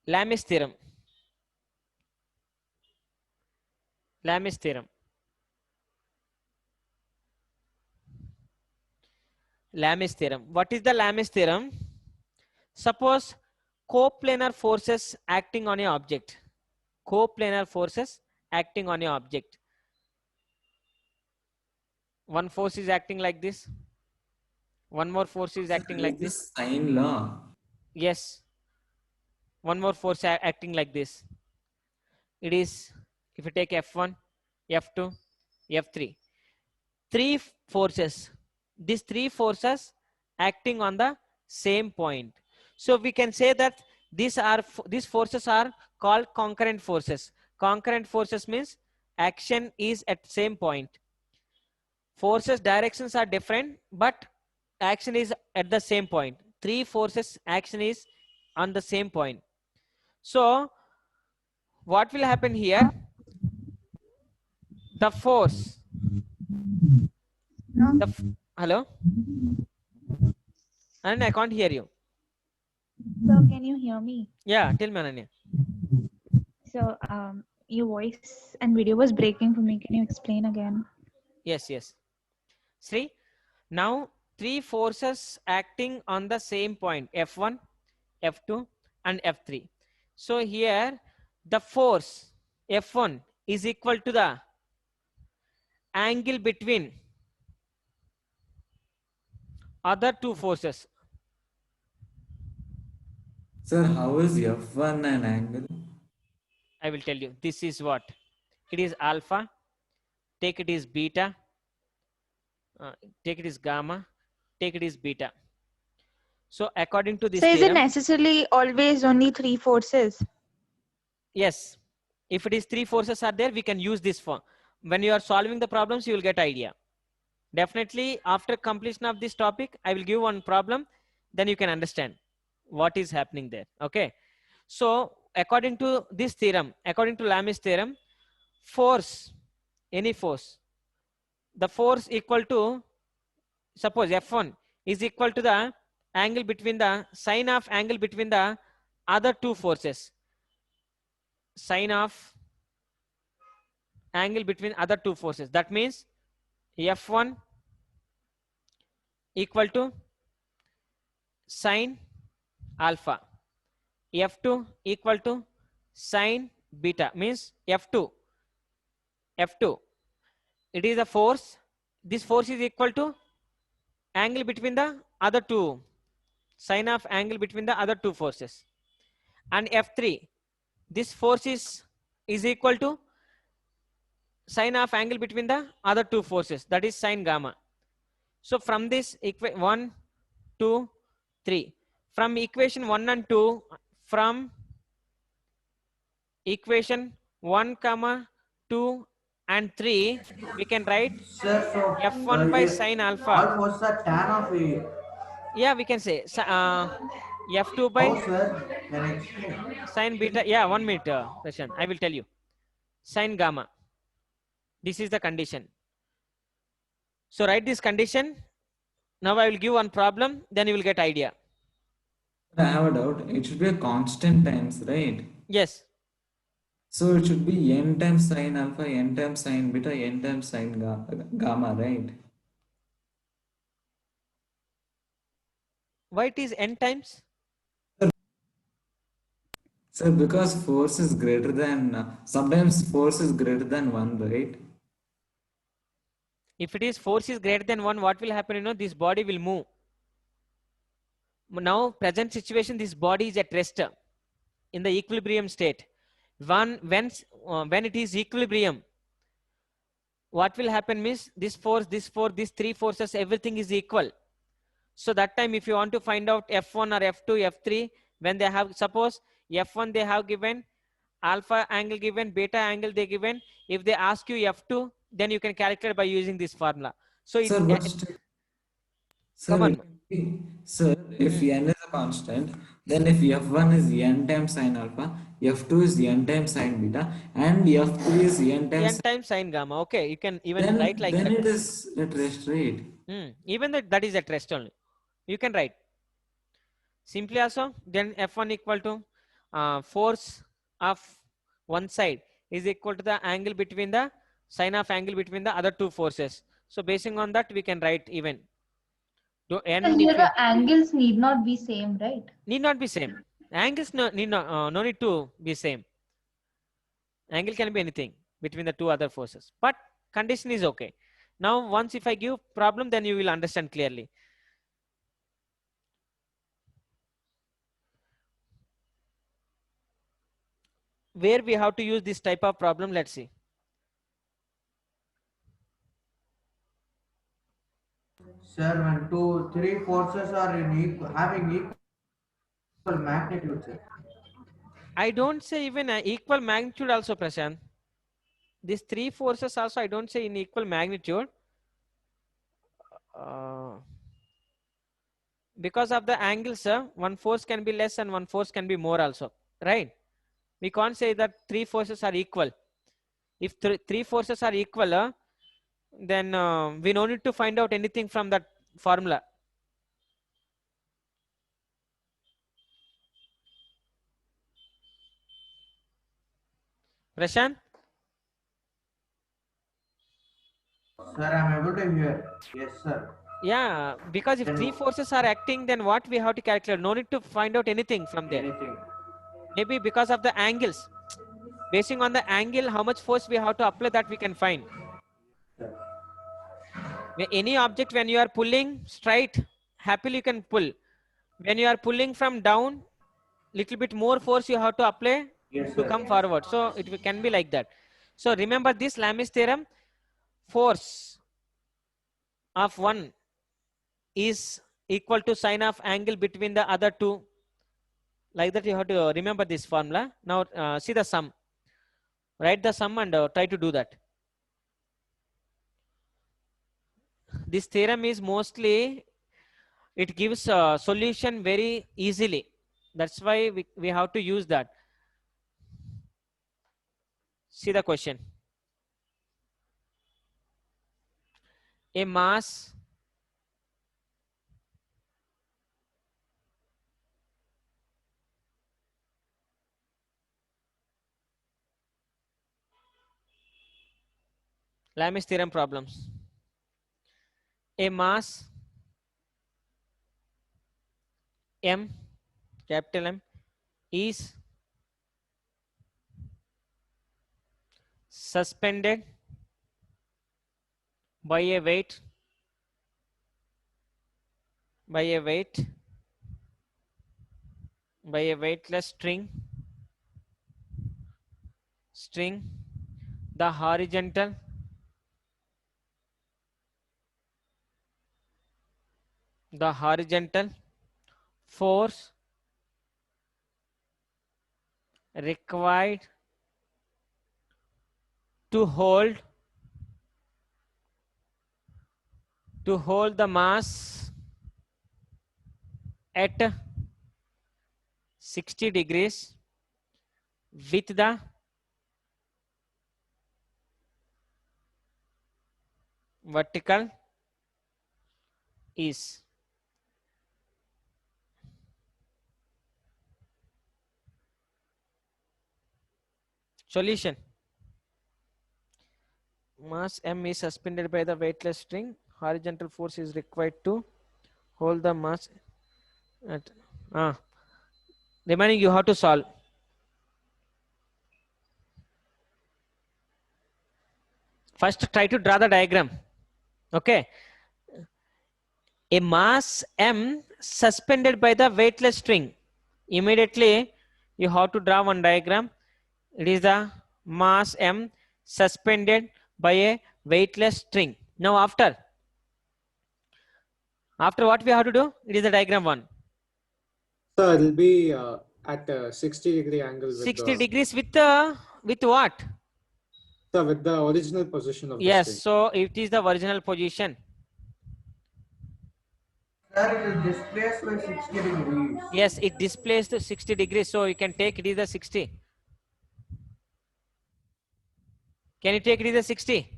S2: Lamis theorem. Lamis theorem. Lamis theorem. What is the Lamis theorem? Suppose coplanar forces acting on a object. Coplanar forces acting on a object. One force is acting like this. One more force is acting like this.
S1: Sine law.
S2: Yes. One more force acting like this. It is, if you take F1, F2, F3. Three forces. These three forces acting on the same point. So we can say that these forces are called concurrent forces. Concurrent forces means action is at same point. Forces directions are different, but action is at the same point. Three forces action is on the same point. So what will happen here? The force. Hello? And I can't hear you.
S4: So can you hear me?
S2: Yeah, tell me, Ananya.
S4: So your voice and video was breaking for me. Can you explain again?
S2: Yes, yes. See, now three forces acting on the same point, F1, F2 and F3. So here the force F1 is equal to the angle between other two forces.
S1: Sir, how is F1 an angle?
S2: I will tell you. This is what? It is alpha, take it is beta, take it is gamma, take it is beta. So according to this
S4: So is
S2: theorem,
S4: it necessarily always only three forces?
S2: yes, if it is three forces are there, we can use this form. When you are solving the problems, you will get idea. Definitely after completion of this topic, I will give one problem, then you can understand. what is happening there. Okay, so according to this theorem, according to Lamis theorem, force, any force, the force equal to, suppose F1 is equal to the angle between the sine of angle between the other two forces, sine of angle between other two forces. That means F1 equal to sine alpha, F2 equal to sine beta, means F2, it is a force. This force is equal to angle between the other two, sine of angle between the other two forces. And F3, this force is equal to sine of angle between the other two forces, that is sine gamma. So from this 1, 2, 3, from equation 1 and 2, from equation 1 comma 2 and 3, we can write
S6: Sir, so
S2: F1 by
S6: yeah,
S2: sine alpha.
S6: all forces are tan of A.
S2: Yeah, we can say F2 by
S6: How, sir? Can I explain?
S2: sine beta. Yeah, 1 minute, Prashant, I will tell you. Sine gamma, this is the condition. So write this condition. Now I will give one problem, then you will get idea.
S1: I have a doubt. It should be a constant times, right?
S2: Yes.
S1: So it should be n times sine alpha, n times sine beta, n times sine gamma, right?
S2: Why it is n times?
S1: So because force is greater than, sometimes force is greater than 1, right?
S2: If it is force is greater than 1, what will happen? You know, this body will move. Now, present situation, this body is at rest in the equilibrium state. When it is equilibrium, what will happen means this force, these three forces, everything is equal. So that time, if you want to find out F1 or F2, F3, when they have, suppose F1 they have given, alpha angle given, beta angle they given. If they ask you F2, then you can calculate by using this formula. So
S1: Sir, but still,
S2: come
S1: sir,
S2: on.
S1: sir, if n is a constant, then if f1 is n times sine alpha, f2 is n times sine beta, and f3 is n times,
S2: N times sine gamma. Okay, you can even write like
S1: then
S2: that.
S1: it is at rest, right?
S2: Even that is at rest only. You can write simply also. Then F1 equal to force of one side is equal to the angle between the sine of angle between the other two forces. So basing on that, we can write even.
S8: So here the angles need not be same, right?
S2: Need not be same. Angles no need to be same. Angle can be anything between the two other forces, but condition is okay. Now, once if I give problem, then you will understand clearly. Where we have to use this type of problem, let's see.
S6: Sir, when 2, 3 forces are having equal magnitude, sir.
S2: I don't say even equal magnitude also, Prashant. These three forces also, I don't say in equal magnitude. Because of the angles, one force can be less and one force can be more also, right? We can't say that three forces are equal. If three forces are equal, then we no need to find out anything from that formula. Prashant?
S6: Sir, I'm able to hear. Yes, sir.
S2: Yeah, because if three forces are acting, then what we have to calculate? No need to find out anything from there.
S6: Anything.
S2: Maybe because of the angles. Basing on the angle, how much force we have to apply, that we can find.
S6: Sir.
S2: Any object, when you are pulling straight, happily you can pull. When you are pulling from down, little bit more force you have to apply to come forward. So it can be like that. So remember this Lamis theorem, force of one is equal to sine of angle between the other two. Like that you have to remember this formula. Now see the sum. Write the sum and try to do that. This theorem is mostly, it gives a solution very easily. That's why we have to use that. See the question. A mass Lam's theorem problems. A mass M, capital M, is suspended by a weight by a weightless string. The horizontal force required to hold the mass at 60 degrees with the vertical is solution. Mass M is suspended by the weightless string. Horizontal force is required to hold the mass at remaining you have to solve. First try to draw the diagram. Okay. A mass M suspended by the weightless string. Immediately you have to draw one diagram. It is the mass M suspended by a weightless string. Now after what we have to do? It is the diagram one.
S5: So it'll be at a 60-degree angle with
S2: 60
S5: the
S2: degrees with what?
S5: so with the original position of the
S2: Yes,
S5: string.
S2: so it is the original position.
S6: Sir, it is displaced by 60 degrees.
S2: Yes, it displays the 60 degrees, so you can take it is the 60. Can you take it is the 60?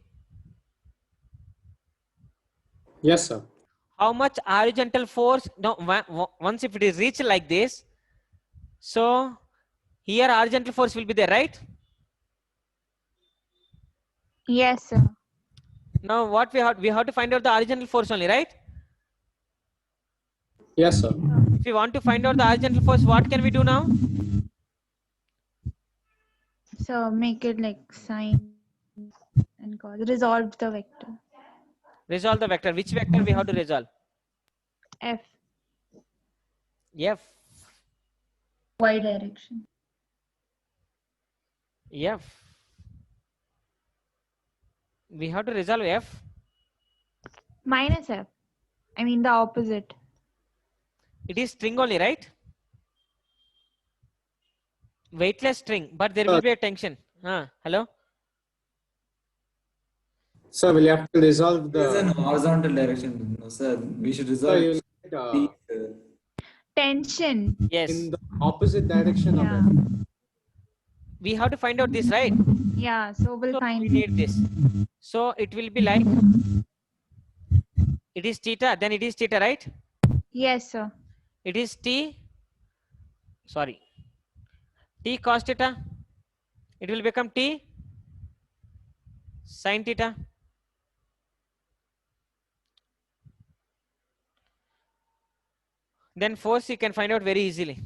S5: Yes, sir.
S2: How much horizontal force? No, once if it is reached like this, so here horizontal force will be there, right?
S4: Yes, sir.
S2: Now what we have to find out the horizontal force only, right?
S5: Yes, sir.
S2: If we want to find out the horizontal force, what can we do now?
S4: So make it like sine and cos. Resolve the vector.
S2: Resolve the vector. Which vector we have to resolve?
S4: F.
S2: F.
S8: Y direction.
S2: F. We have to resolve F.
S4: Minus F. I mean the opposite.
S2: It is string only, right? Weightless string, but there will be a tension. Hello?
S5: So we'll have to resolve
S1: There is an
S5: the.
S1: horizontal direction. No, sir. We should
S5: So
S1: resolve
S5: you'll get,
S1: T, sir.
S4: Tension.
S2: Yes.
S5: in the opposite direction
S4: Yeah.
S5: of it.
S2: We have to find out this, right?
S4: Yeah. So we'll
S2: So
S4: find.
S2: we need this. So it will be like, it is theta, then it is theta, right?
S4: Yes, sir.
S2: It is T cos theta. It will become T sin theta. Then force you can find out very easily.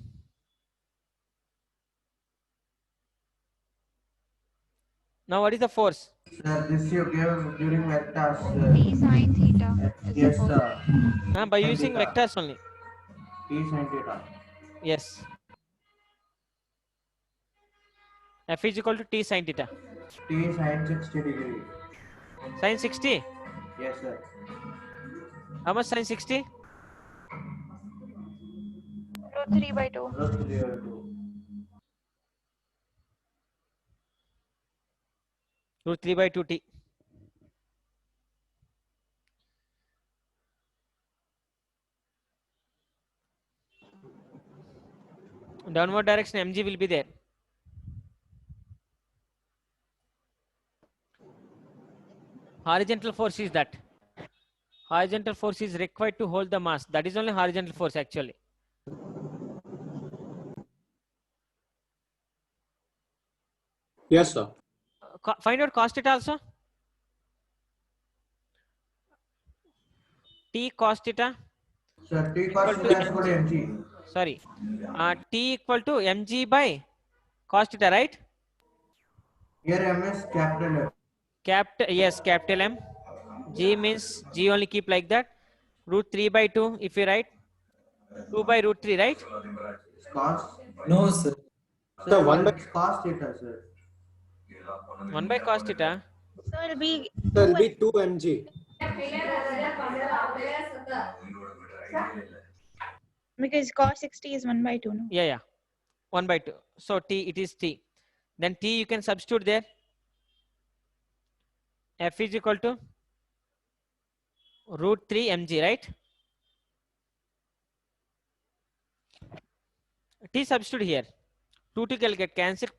S2: Now what is the force?
S6: Sir, this you gave during vectors.
S4: T sine theta. is
S6: Yes,
S4: supposed-
S6: sir.
S2: By
S6: Sin
S2: using
S6: theta.
S2: vectors only.
S6: T sin theta.
S2: Yes. F is equal to T sin theta.
S6: T sin 60 degree.
S2: Sin 60.
S6: Yes, sir.
S2: How much sin 60?
S4: Root 3/2.
S6: Root 3/2.
S2: Root 3/2 T. Downward direction mg will be there. Horizontal force is that. Horizontal force is required to hold the mass. That is only horizontal force actually.
S5: Yes, sir.
S2: Find out cos theta also. T cos theta
S6: Sir, T
S2: equal
S6: cos
S2: to
S6: theta is equal to
S2: mg.
S6: mg.
S2: Sorry. T equal to mg by cos theta, right?
S6: Here m is capital M.
S2: Yes, capital M. G means G only keep like that. Root 3 by 2 if you write. 2 by root 3, right?
S6: It's cos.
S1: No, sir.
S5: Sir,
S6: Sir,
S5: 1 by
S6: it's cos theta, sir.
S2: 1 by cos theta.
S4: So it'll be
S5: sir,
S4: 2
S5: will be 2 mg.
S4: because cos 60 is 1 by 2, no?
S2: Yeah. 1 by 2. So T, it is T. Then T you can substitute there. F is equal to root 3 mg, right? T substitute here. 2 to get cancelled.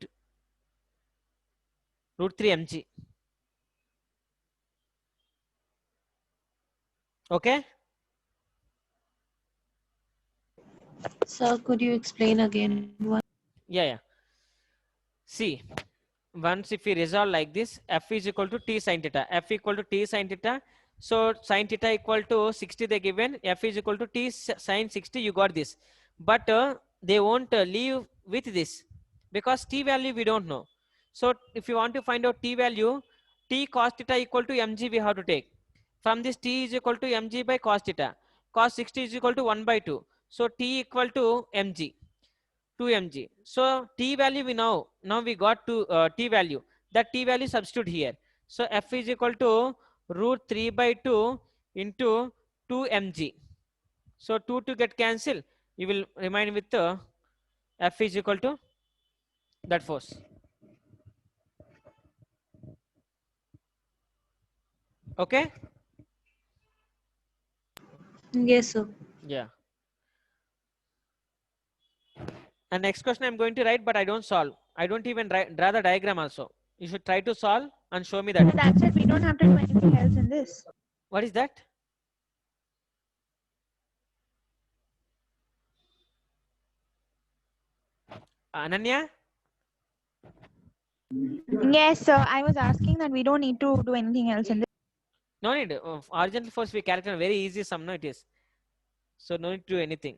S2: Root 3 mg. Okay?
S8: Sir, could you explain again?
S2: Yeah. See, once if we resolve like this, F is equal to T sin theta. F equal to T sin theta. So sin theta equal to 60 they given. F is equal to T sin 60. You got this. But they won't leave with this because T value we don't know. So if you want to find out T value, T cos theta equal to mg we have to take. From this T is equal to mg by cos theta. Cos 60 is equal to 1 by 2. So T equal to mg. 2 mg. So T value we know. Now we got to T value. That T value substitute here. So F is equal to root 3 by 2 into 2 mg. So 2 to get cancelled. You will remain with F is equal to that force. Okay?
S8: Yes, sir.
S2: Yeah. And next question I'm going to write, but I don't solve. I don't even draw the diagram also. You should try to solve and show me that.
S4: That's it. We don't have to do anything else in this.
S2: What is that? Ananya?
S4: Yes, sir. I was asking that we don't need to do anything else in this.
S2: No need. Horizontal force we calculate very easy sum. No, it is. So no need to do anything.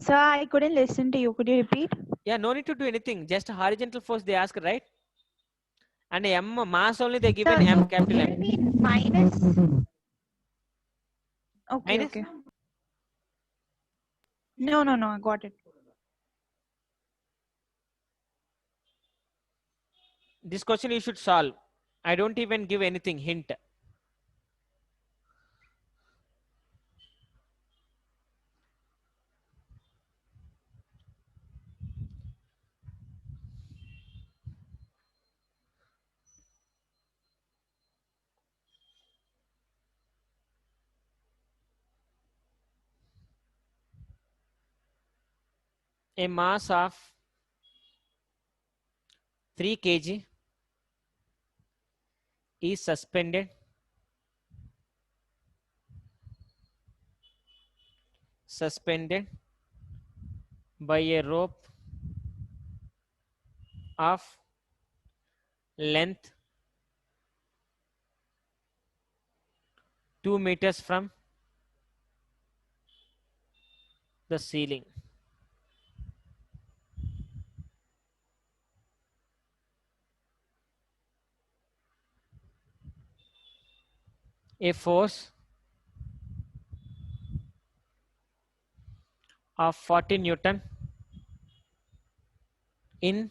S4: Sir, I couldn't listen to you. Could you repeat?
S2: Yeah, no need to do anything. Just horizontal force they ask, right? And M mass only they given
S4: Sir,
S2: M capital
S4: you
S2: M.
S4: mean minus? Okay,
S2: Minus?
S4: okay. No, I got it.
S2: This question you should solve. I don't even give anything hint. A mass of 3 kg is suspended by a rope of length 2 meters from the ceiling. A force of 40 Newton in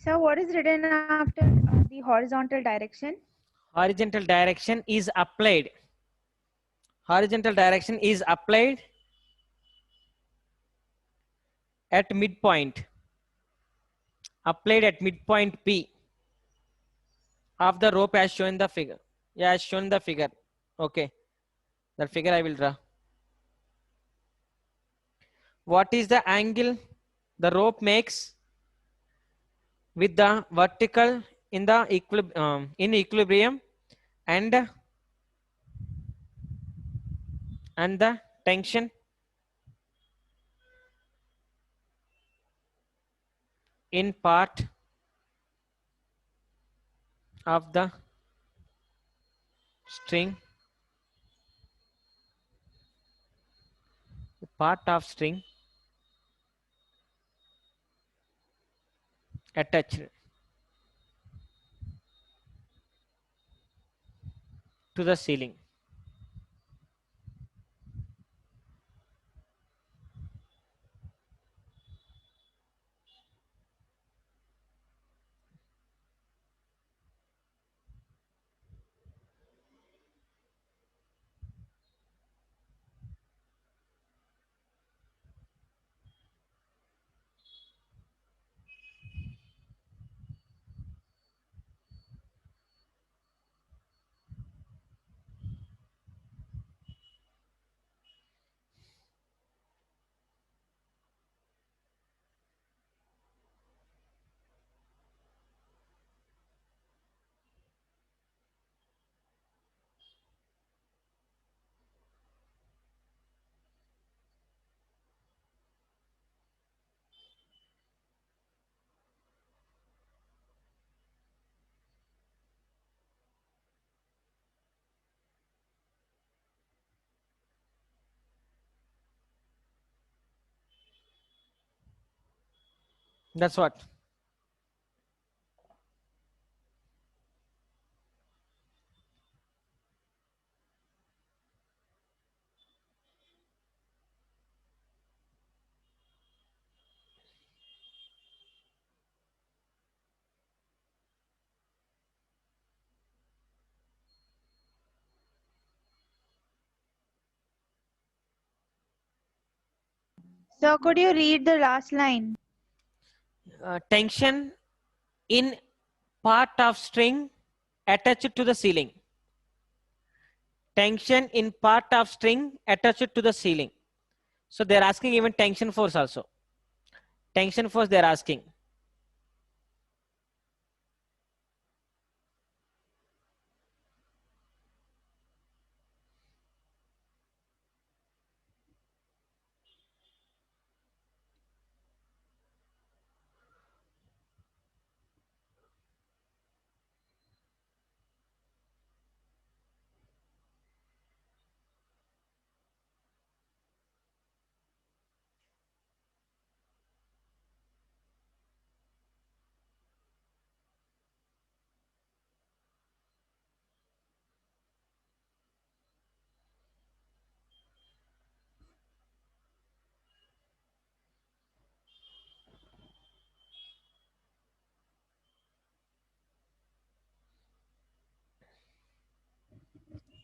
S4: So what is written after the horizontal direction?
S2: Horizontal direction is applied. Horizontal direction is applied at midpoint. Applied at midpoint P of the rope as shown in the figure. Yeah, as shown in the figure. Okay. That figure I will draw. What is the angle the rope makes with the vertical in the in equilibrium and the tension in part of the string, attached to the ceiling. That's what.
S4: So could you read the last line?
S2: Tension in part of string attached to the ceiling. Tension in part of string attached to the ceiling. So they're asking even tension force also. Tension force they're asking.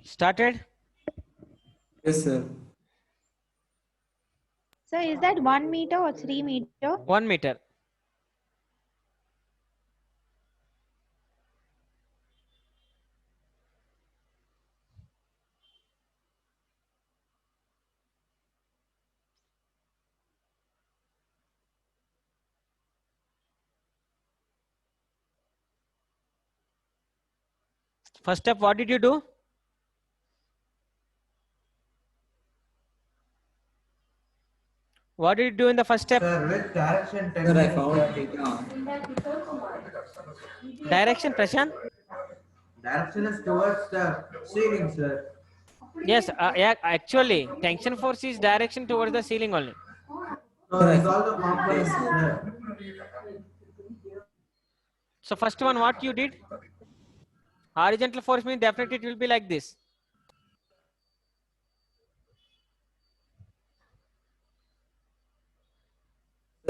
S2: Started?
S1: Yes, sir.
S4: So is that 1 meter or 3 meter?
S2: 1 meter. First step, what did you do? What did you do in the first step?
S6: Sir, which direction
S1: Sir, I
S6: tension
S1: found
S6: is
S1: theta.
S2: Direction, Prashant?
S6: direction is towards the ceiling, sir.
S2: Yes, yeah, actually, tension force is direction towards the ceiling only.
S6: So
S1: Sir, I
S6: these all the
S1: found
S6: components,
S1: theta.
S6: sir.
S2: So first one, what you did? Horizontal force means definitely it will be like this.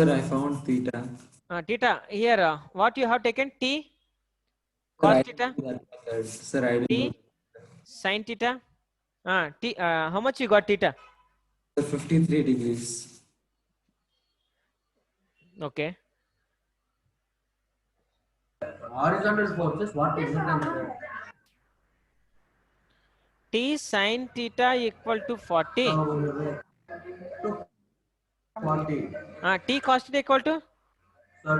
S1: Sir, I found theta.
S2: Theta, here, what you have taken? T
S1: Sir,
S2: cos
S1: I
S2: theta,
S1: didn't do that method. Sir, I didn't
S2: T
S1: do
S2: sin theta. How much you got theta?
S1: that. Sir, 53 degrees.
S2: Okay.
S6: Horizontal forces, what is it?
S2: T sin theta equal to 40.
S6: So, 40.
S2: T cos theta equal to
S6: So,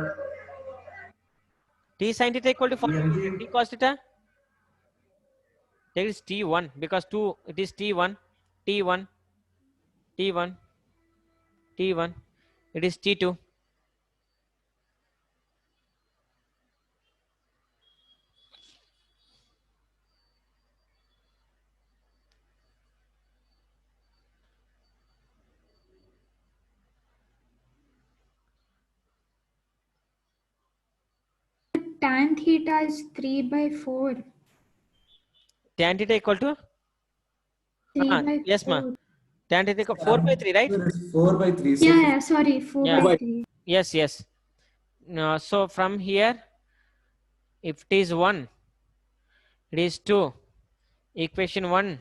S2: T sin theta equal to 40.
S6: EMG.
S2: T cos theta. There is T1 because 2 it is T1, T1, T1, T1. It is T2.
S7: Tan theta is 3 by 4.
S2: Tan theta equal to
S7: 3 by
S2: yes, ma.
S7: 4.
S2: Tan theta equal 4 by 3, right?
S1: Sir, it's 4 by 3. So
S7: Yeah, sorry, 4
S2: Yeah.
S7: by 3.
S2: Yes, yes. So from here, if it is 1, it is 2. Equation 1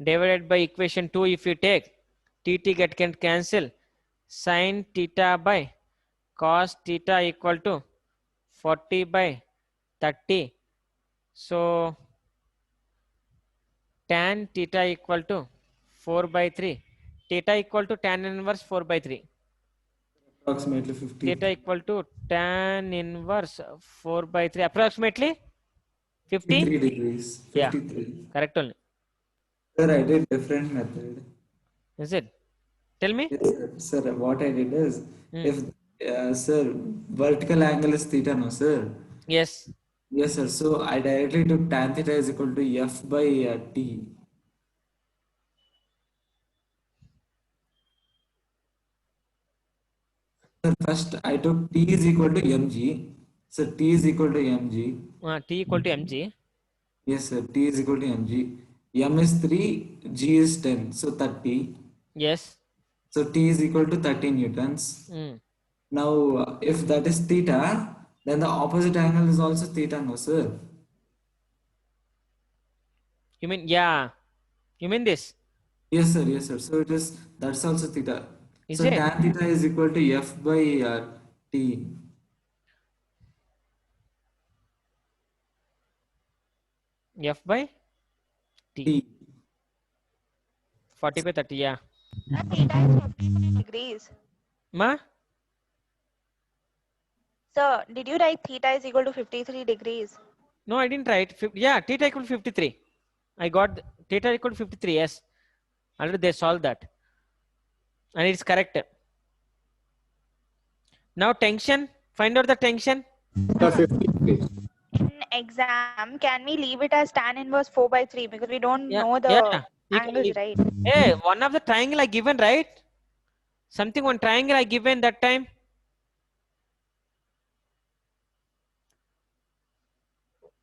S2: divided by equation 2, if you take tt can cancel. Sin theta by cos theta equal to 40 by 30. So tan theta equal to 4 by 3. Theta equal to tan inverse 4 by 3.
S1: approximately 50.
S2: Theta equal to tan inverse 4 by 3. Approximately 50?
S1: 53 degrees.
S2: Yeah.
S1: 53.
S2: Correct only.
S1: Sir, I did different method.
S2: Is it? Tell me.
S1: Yes, sir. Sir, what I did is,
S2: Hmm.
S1: if, sir, vertical angle is theta, no, sir.
S2: Yes.
S1: Yes, sir. So I directly took tan theta is equal to F by T. Sir, first I took T is equal to mg. So T is equal to mg.
S2: T equal to mg.
S1: Yes, sir. T is equal to mg. M is 3, G is 10. So 30.
S2: Yes.
S1: So T is equal to 30 newtons.
S2: Hmm.
S1: Now, if that is theta, then the opposite angle is also theta, no, sir.
S2: You mean, yeah. You mean this?
S1: Yes, sir. Yes, sir. So it is, that's also theta.
S2: Is
S1: So
S2: it?
S1: tan theta is equal to F by T.
S2: F by T.
S1: T.
S2: 40 by 30, yeah.
S4: Theta is 53 degrees.
S2: Ma?
S4: Sir, did you write theta is equal to 53 degrees?
S2: No, I didn't write. Yeah, theta equal to 53. I got theta equal to 53, yes. Already they solved that. And it's correct. Now tension. Find out the tension.
S5: 50 degrees.
S4: In exam, can we leave it as tan inverse 4 by 3 because we don't
S2: Yeah,
S4: know the
S2: yeah. You can
S4: angles,
S2: leave.
S4: right?
S2: Hey, one of the triangle I given, right? Something one triangle I given that time.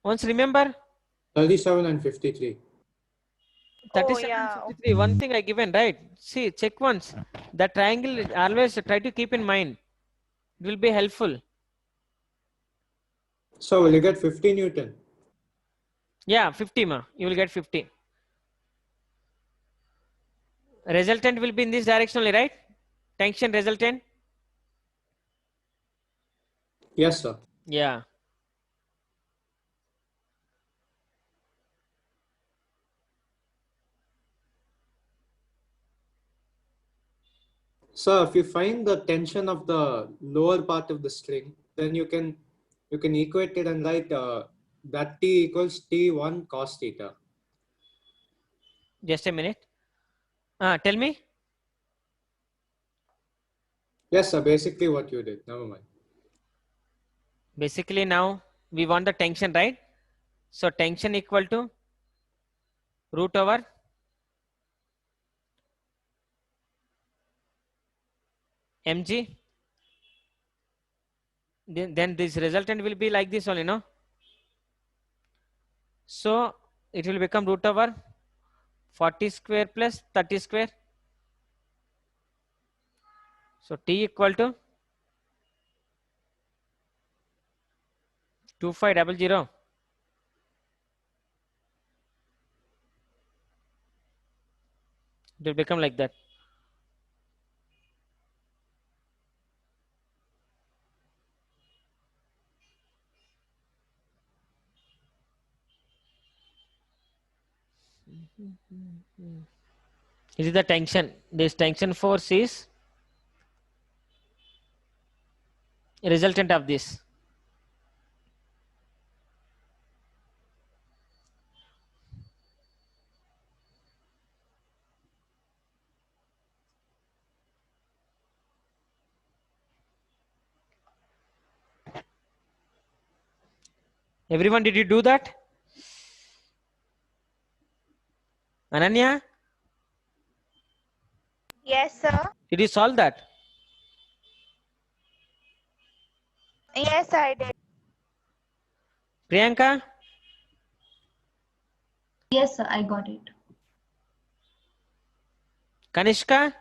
S2: Once remember?
S5: 37 and 53.
S2: 37
S4: yeah.
S2: and 53. One thing I given, right? See, check once. The triangle always try to keep in mind. It will be helpful.
S5: So will you get 50 Newton?
S2: Yeah, 50 ma. You will get 50. Resultant will be in this direction only, right? Tension resultant.
S5: Yes, sir.
S2: Yeah.
S5: So if you find the tension of the lower part of the string, then you can equate it and write that T equals T1 cos theta.
S2: Just a minute. Tell me.
S5: Yes, sir. Basically what you did. Never mind.
S2: Basically now we want the tension, right? So tension equal to root over mg. Then this resultant will be like this only, no? So it will become root over 40 square plus 30 square. So T equal to 2500. It will become like that. This is the tension. This tension force is a resultant of this. Everyone, did you do that? Ananya,
S4: Yes, sir.
S2: did you solve that?
S4: Yes, I did.
S2: Priyanka,
S8: Yes, sir, I got it.
S2: Kanishka,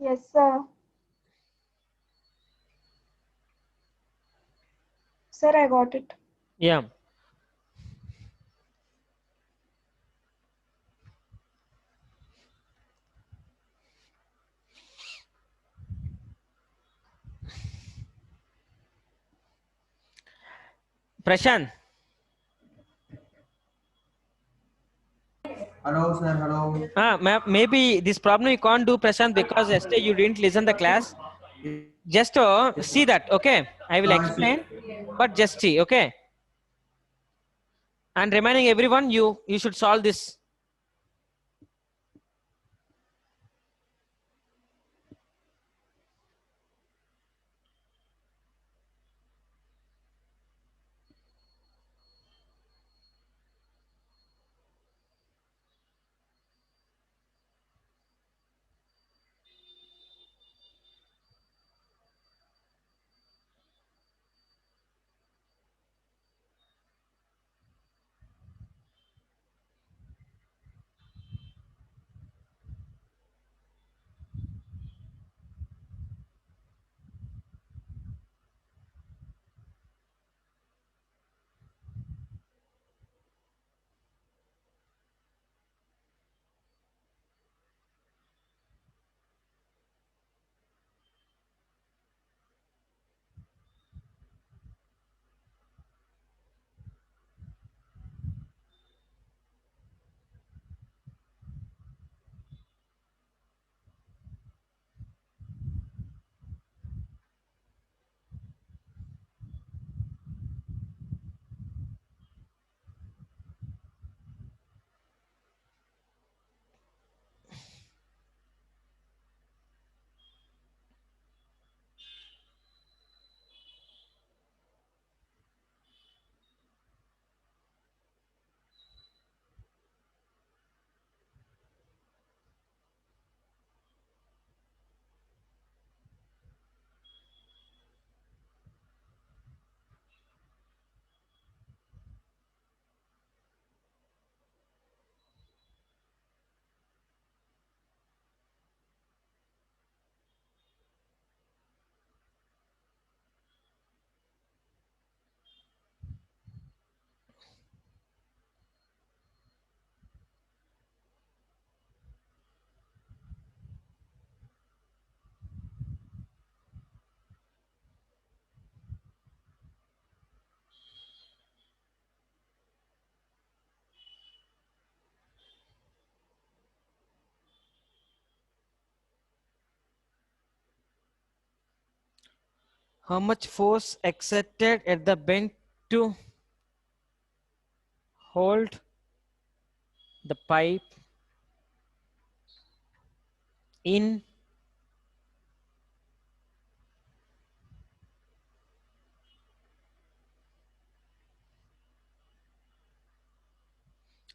S7: Yes, sir. Sir, I got it.
S2: yeah. Prashant,
S6: Hello, sir. Hello.
S2: maybe this problem you can't do, Prashant, because yesterday you didn't listen the class. Just see that, okay? I will explain, but just see, okay? And remaining everyone, you should solve this. How much force exerted at the bend to hold the pipe in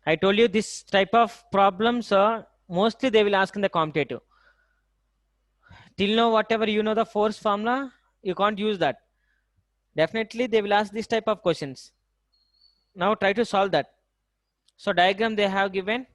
S2: I told you this type of problems mostly they will ask in the competitive. Till now, whatever you know the force formula, you can't use that. Definitely they will ask this type of questions. Now try to solve that. So diagram they have given.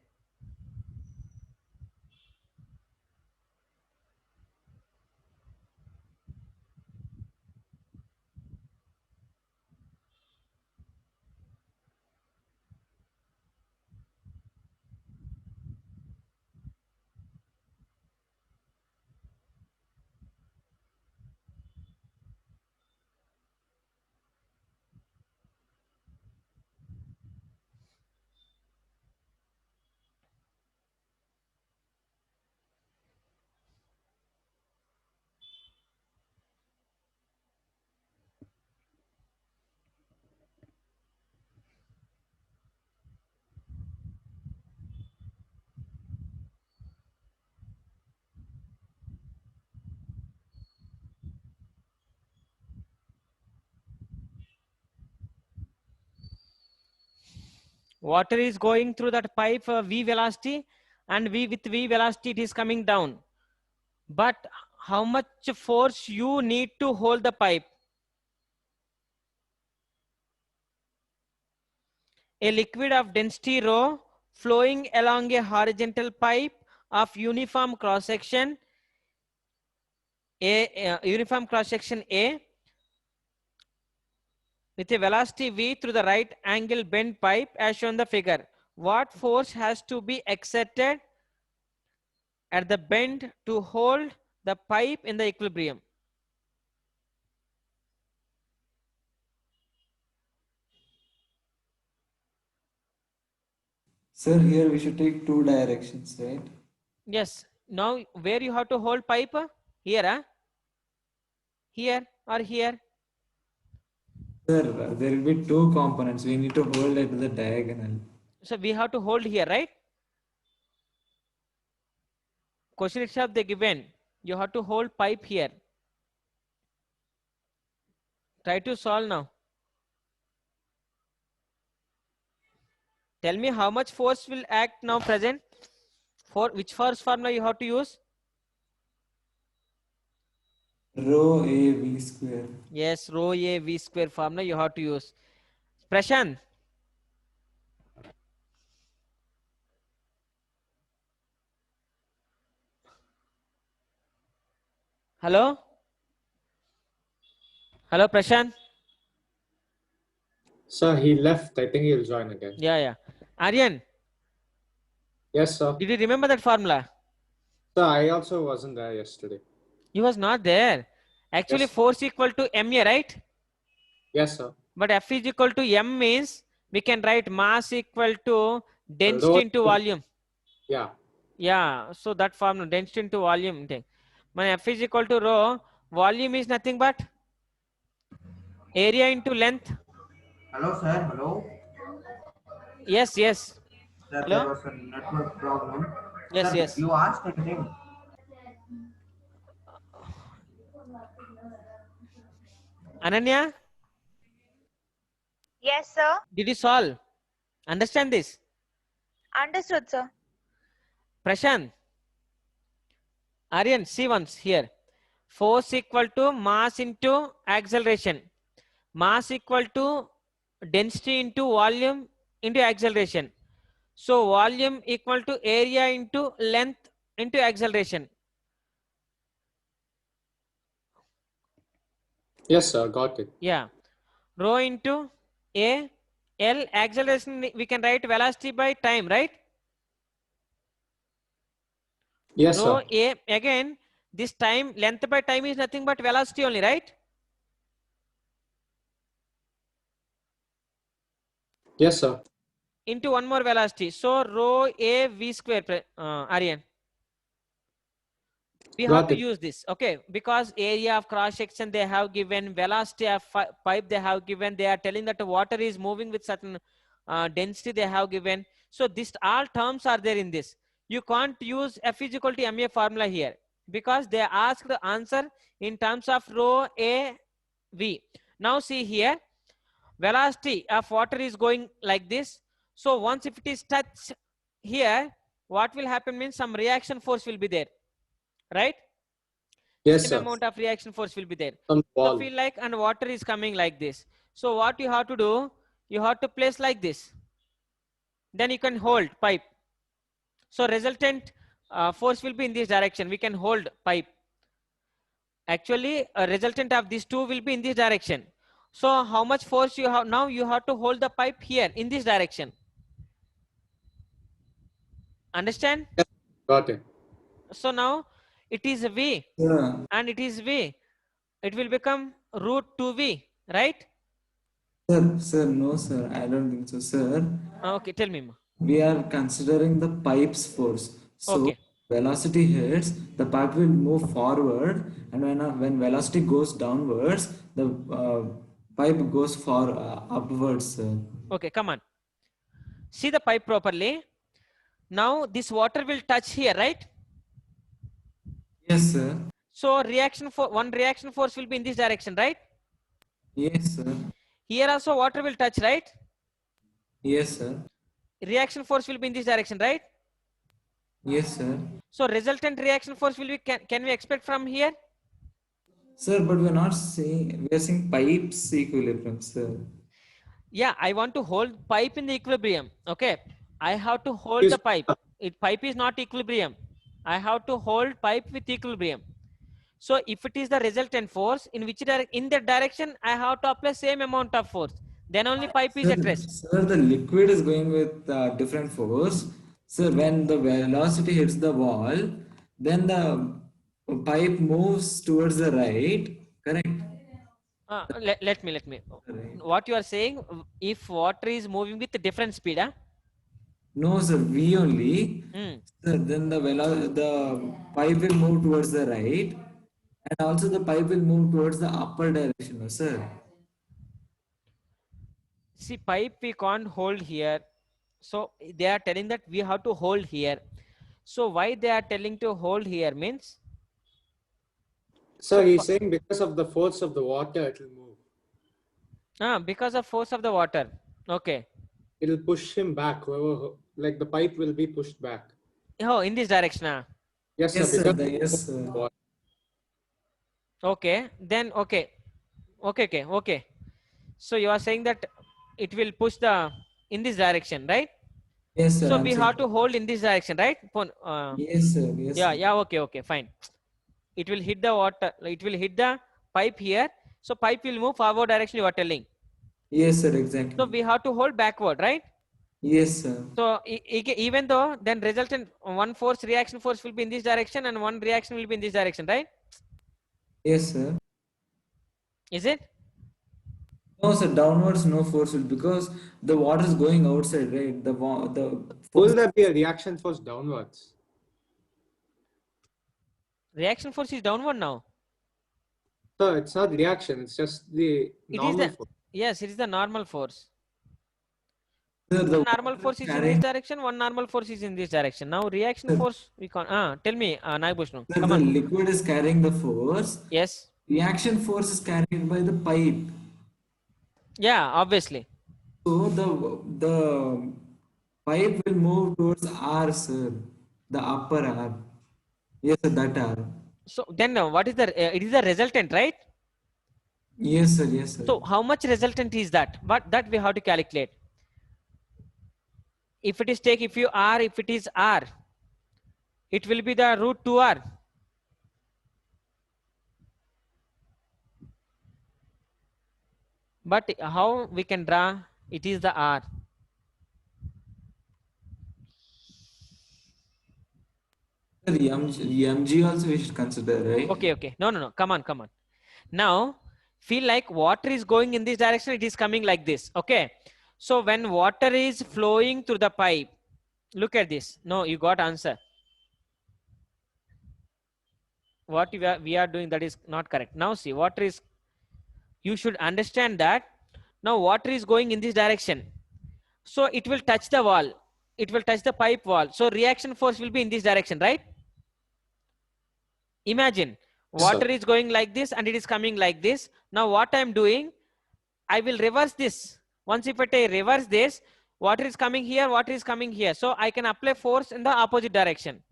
S2: Water is going through that pipe v velocity, and with v velocity it is coming down. But how much force you need to hold the pipe? A liquid of density rho flowing along a horizontal pipe of uniform cross section uniform cross section A with a velocity v through the right angle bent pipe as shown in the figure. What force has to be exerted at the bend to hold the pipe in the equilibrium?
S1: Sir, here we should take two directions, right?
S2: Yes. Now where you have to hold pipe? Here, huh? Here or here?
S1: Sir, there will be two components. We need to hold it to the diagonal.
S2: So we have to hold here, right? Question itself they given. You have to hold pipe here. Try to solve now. Tell me how much force will act now present. For which force formula you have to use?
S1: Rho A V square.
S2: Yes, rho A V square formula you have to use. Prashant. Hello? Hello, Prashant?
S5: Sir, he left. I think he'll join again.
S2: Yeah. Aryan,
S5: Yes, sir.
S2: did you remember that formula?
S5: Sir, I also wasn't there yesterday.
S2: You was not there. Actually,
S5: Yes.
S2: force equal to ma, right?
S5: Yes, sir.
S2: But F is equal to m means we can write mass equal to density
S5: Rho-
S2: into volume.
S5: Yeah.
S2: Yeah, so that formula, density into volume thing. When F is equal to rho, volume is nothing but area into length.
S6: Hello, sir. Hello.
S2: Yes.
S6: Sir,
S2: Hello?
S6: there was a network problem.
S2: Yes,
S6: Sir,
S2: yes.
S6: You asked anything.
S2: Ananya,
S4: Yes, sir.
S2: did you solve? Understand this?
S4: Understood, sir.
S2: Prashant, Aryan, see once here. Force equal to mass into acceleration. Mass equal to density into volume into acceleration. So volume equal to area into length into acceleration.
S5: Yes, sir. Got it.
S2: Yeah. Rho into A, L, acceleration, we can write velocity by time, right?
S5: Yes,
S2: Rho
S5: sir.
S2: A, again, this time, length by time is nothing but velocity only, right?
S5: Yes, sir.
S2: Into one more velocity. So rho A V square, Aryan. We have
S5: Got
S2: to
S5: it.
S2: use this, okay? Because area of cross section they have given, velocity of pipe they have given, they are telling that the water is moving with certain density they have given. So this all terms are there in this. You can't use F is equal to ma formula here because they asked the answer in terms of rho A V. Now see here, velocity of water is going like this. So once if it is touched here, what will happen means some reaction force will be there, right?
S5: Yes,
S2: Same
S5: sir.
S2: amount of reaction force will be there.
S5: Some
S2: So
S5: wall.
S2: feel like, and water is coming like this. So what you have to do, you have to place like this. Then you can hold pipe. So resultant force will be in this direction. We can hold pipe. Actually, a resultant of these two will be in this direction. So how much force you have now? You have to hold the pipe here in this direction. Understand?
S5: Got it.
S2: So now it is V
S1: Sir,
S2: and it is V. It will become root 2V, right?
S1: sir, no, sir. I don't think so, sir.
S2: Okay, tell me.
S1: We are considering the pipe's force. So
S2: Okay.
S1: velocity hits, the pipe will move forward, and when velocity goes downwards, the pipe goes upwards, sir.
S2: Okay, come on. See the pipe properly. Now this water will touch here, right?
S1: Yes, sir.
S2: So one reaction force will be in this direction, right?
S1: Yes, sir.
S2: Here also water will touch, right?
S1: Yes, sir.
S2: reaction force will be in this direction, right?
S1: Yes, sir.
S2: So resultant reaction force will be, can we expect from here?
S1: Sir, but we're not seeing, we're seeing pipes equilibrium, sir.
S2: Yeah, I want to hold pipe in the equilibrium. Okay, I have to hold
S5: Yes.
S2: the pipe. Pipe is not equilibrium. I have to hold pipe with equilibrium. So if it is the resultant force, in that direction, I have to apply same amount of force. Then only pipe is at rest.
S1: Sir, the liquid is going with different force. Sir, when the velocity hits the wall, then the pipe moves towards the right, correct?
S2: Let me.
S1: Right.
S2: What you are saying, if water is moving with different speed, huh?
S1: No, sir, V only.
S2: Hmm.
S1: Sir, then the pipe will move towards the right, and also the pipe will move towards the upper direction, no, sir.
S2: See, pipe we can't hold here. So they are telling that we have to hold here. So why they are telling to hold here means?
S5: So he's saying because of the force of the water, it will move.
S2: Because of force of the water. Okay.
S5: It'll push him back. Like the pipe will be pushed back.
S2: Oh, in this direction.
S5: Yes,
S1: Yes,
S5: sir.
S1: sir.
S5: Because
S1: Yes, sir.
S2: Okay. Then okay. Okay. So you are saying that it will push in this direction, right?
S1: Yes, sir.
S2: So
S1: I'm
S2: we
S1: saying-
S2: have to hold in this direction, right?
S1: Yes, sir. Yes.
S2: Yeah,
S1: sir.
S2: okay, fine. It will hit the water, it will hit the pipe here. So pipe will move forward direction, you are telling.
S1: Yes, sir. Exactly.
S2: So we have to hold backward, right?
S1: Yes, sir.
S2: So even though then resultant one reaction force will be in this direction and one reaction will be in this direction, right?
S1: Yes, sir.
S2: Is it?
S1: No, sir. Downwards, no force will because the water is going outside, right? The
S5: will there be a reaction force downwards?
S2: Reaction force is downward now.
S5: So it's not reaction, it's just the normal force.
S2: Yes, it is the normal force.
S1: Sir,
S2: One
S1: the
S2: normal force is in this direction, one normal force is in this direction. Now reaction force, we can't. Tell me, Nagbhushnu,
S1: Sir,
S2: come
S1: the
S2: on.
S1: liquid is carrying the force.
S2: Yes.
S1: Reaction force is carried by the pipe.
S2: Yeah, obviously.
S1: So the pipe will move towards R, sir. The upper R. Yes, sir, that R.
S2: So then what is it is the resultant, right?
S1: Yes, sir. Yes, sir.
S2: So how much resultant is that? But that we have to calculate. If it is if it is R, it will be the root 2R. But how we can draw? It is the R.
S1: The mg also we should consider, right?
S2: Okay. No. Come on. Now, feel like water is going in this direction, it is coming like this. Okay. So when water is flowing through the pipe, look at this. No, you got answer. What we are doing, that is not correct. Now see, you should understand that now water is going in this direction. So it will touch the wall. It will touch the pipe wall. So reaction force will be in this direction, right? Imagine water is going like this and it is coming like this. Now what I am doing, I will reverse this. Once if I reverse this, water is coming here. So I can apply force in the opposite direction.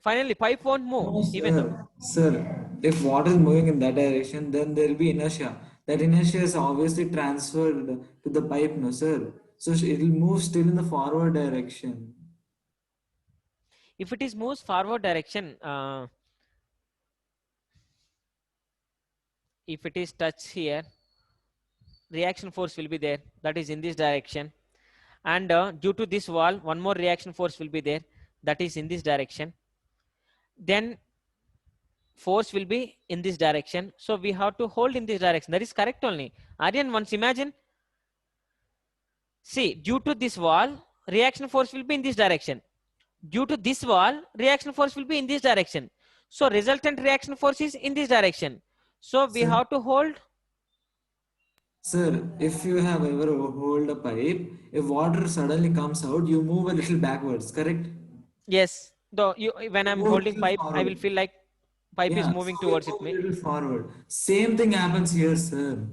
S2: Finally, pipe won't move.
S1: No,
S2: Even though.
S1: sir, if water is moving in that direction, then there will be inertia. That inertia is obviously transferred to the pipe, no, sir. So it will move still in the forward direction.
S2: If it is moves forward direction, if it is touch here, reaction force will be there. That is in this direction. And due to this wall, one more reaction force will be there. That is in this direction. Then force will be in this direction. So we have to hold in this direction. That is correct only. Aryan, once imagine. See, due to this wall, reaction force will be in this direction. Due to this wall, reaction force will be in this direction. So resultant reaction force is in this direction. So we have to hold.
S1: Sir, if you have ever hold a pipe, if water suddenly comes out, you move a little backwards, correct?
S2: Yes. Though when I'm
S1: Move
S2: holding
S1: little
S2: pipe, I
S1: forward.
S2: will feel like pipe is
S1: Yeah,
S2: moving
S1: so you
S2: towards
S1: move
S2: it.
S1: a little forward. Same thing happens here, sir.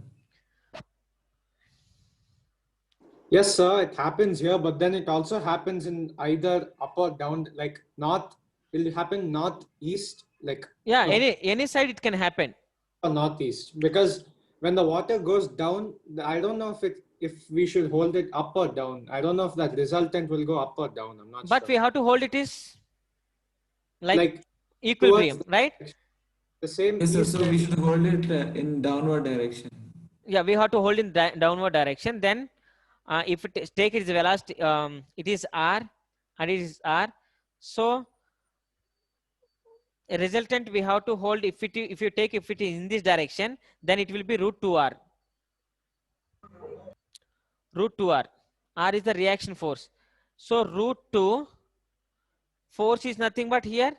S5: Yes, sir, it happens here, but then it also happens in either up or down, like north, will happen northeast, like
S2: Yeah,
S5: uh,
S2: any side it can happen.
S5: or northeast. Because when the water goes down, I don't know if we should hold it up or down. I don't know if that resultant will go up or down. I'm not
S2: But
S5: sure.
S2: we have to hold it is like
S5: Like
S2: equilibrium, right?
S5: the same
S1: Yes, sir.
S5: east
S1: So we
S5: and
S1: should hold it in downward direction.
S2: Yeah, we have to hold in downward direction. Then if it take its velocity, it is r and it is r. So a resultant we have to hold if it if you take if it is in this direction, then it will be root 2r. Root 2r. R is the reaction force. So root 2 force is nothing but here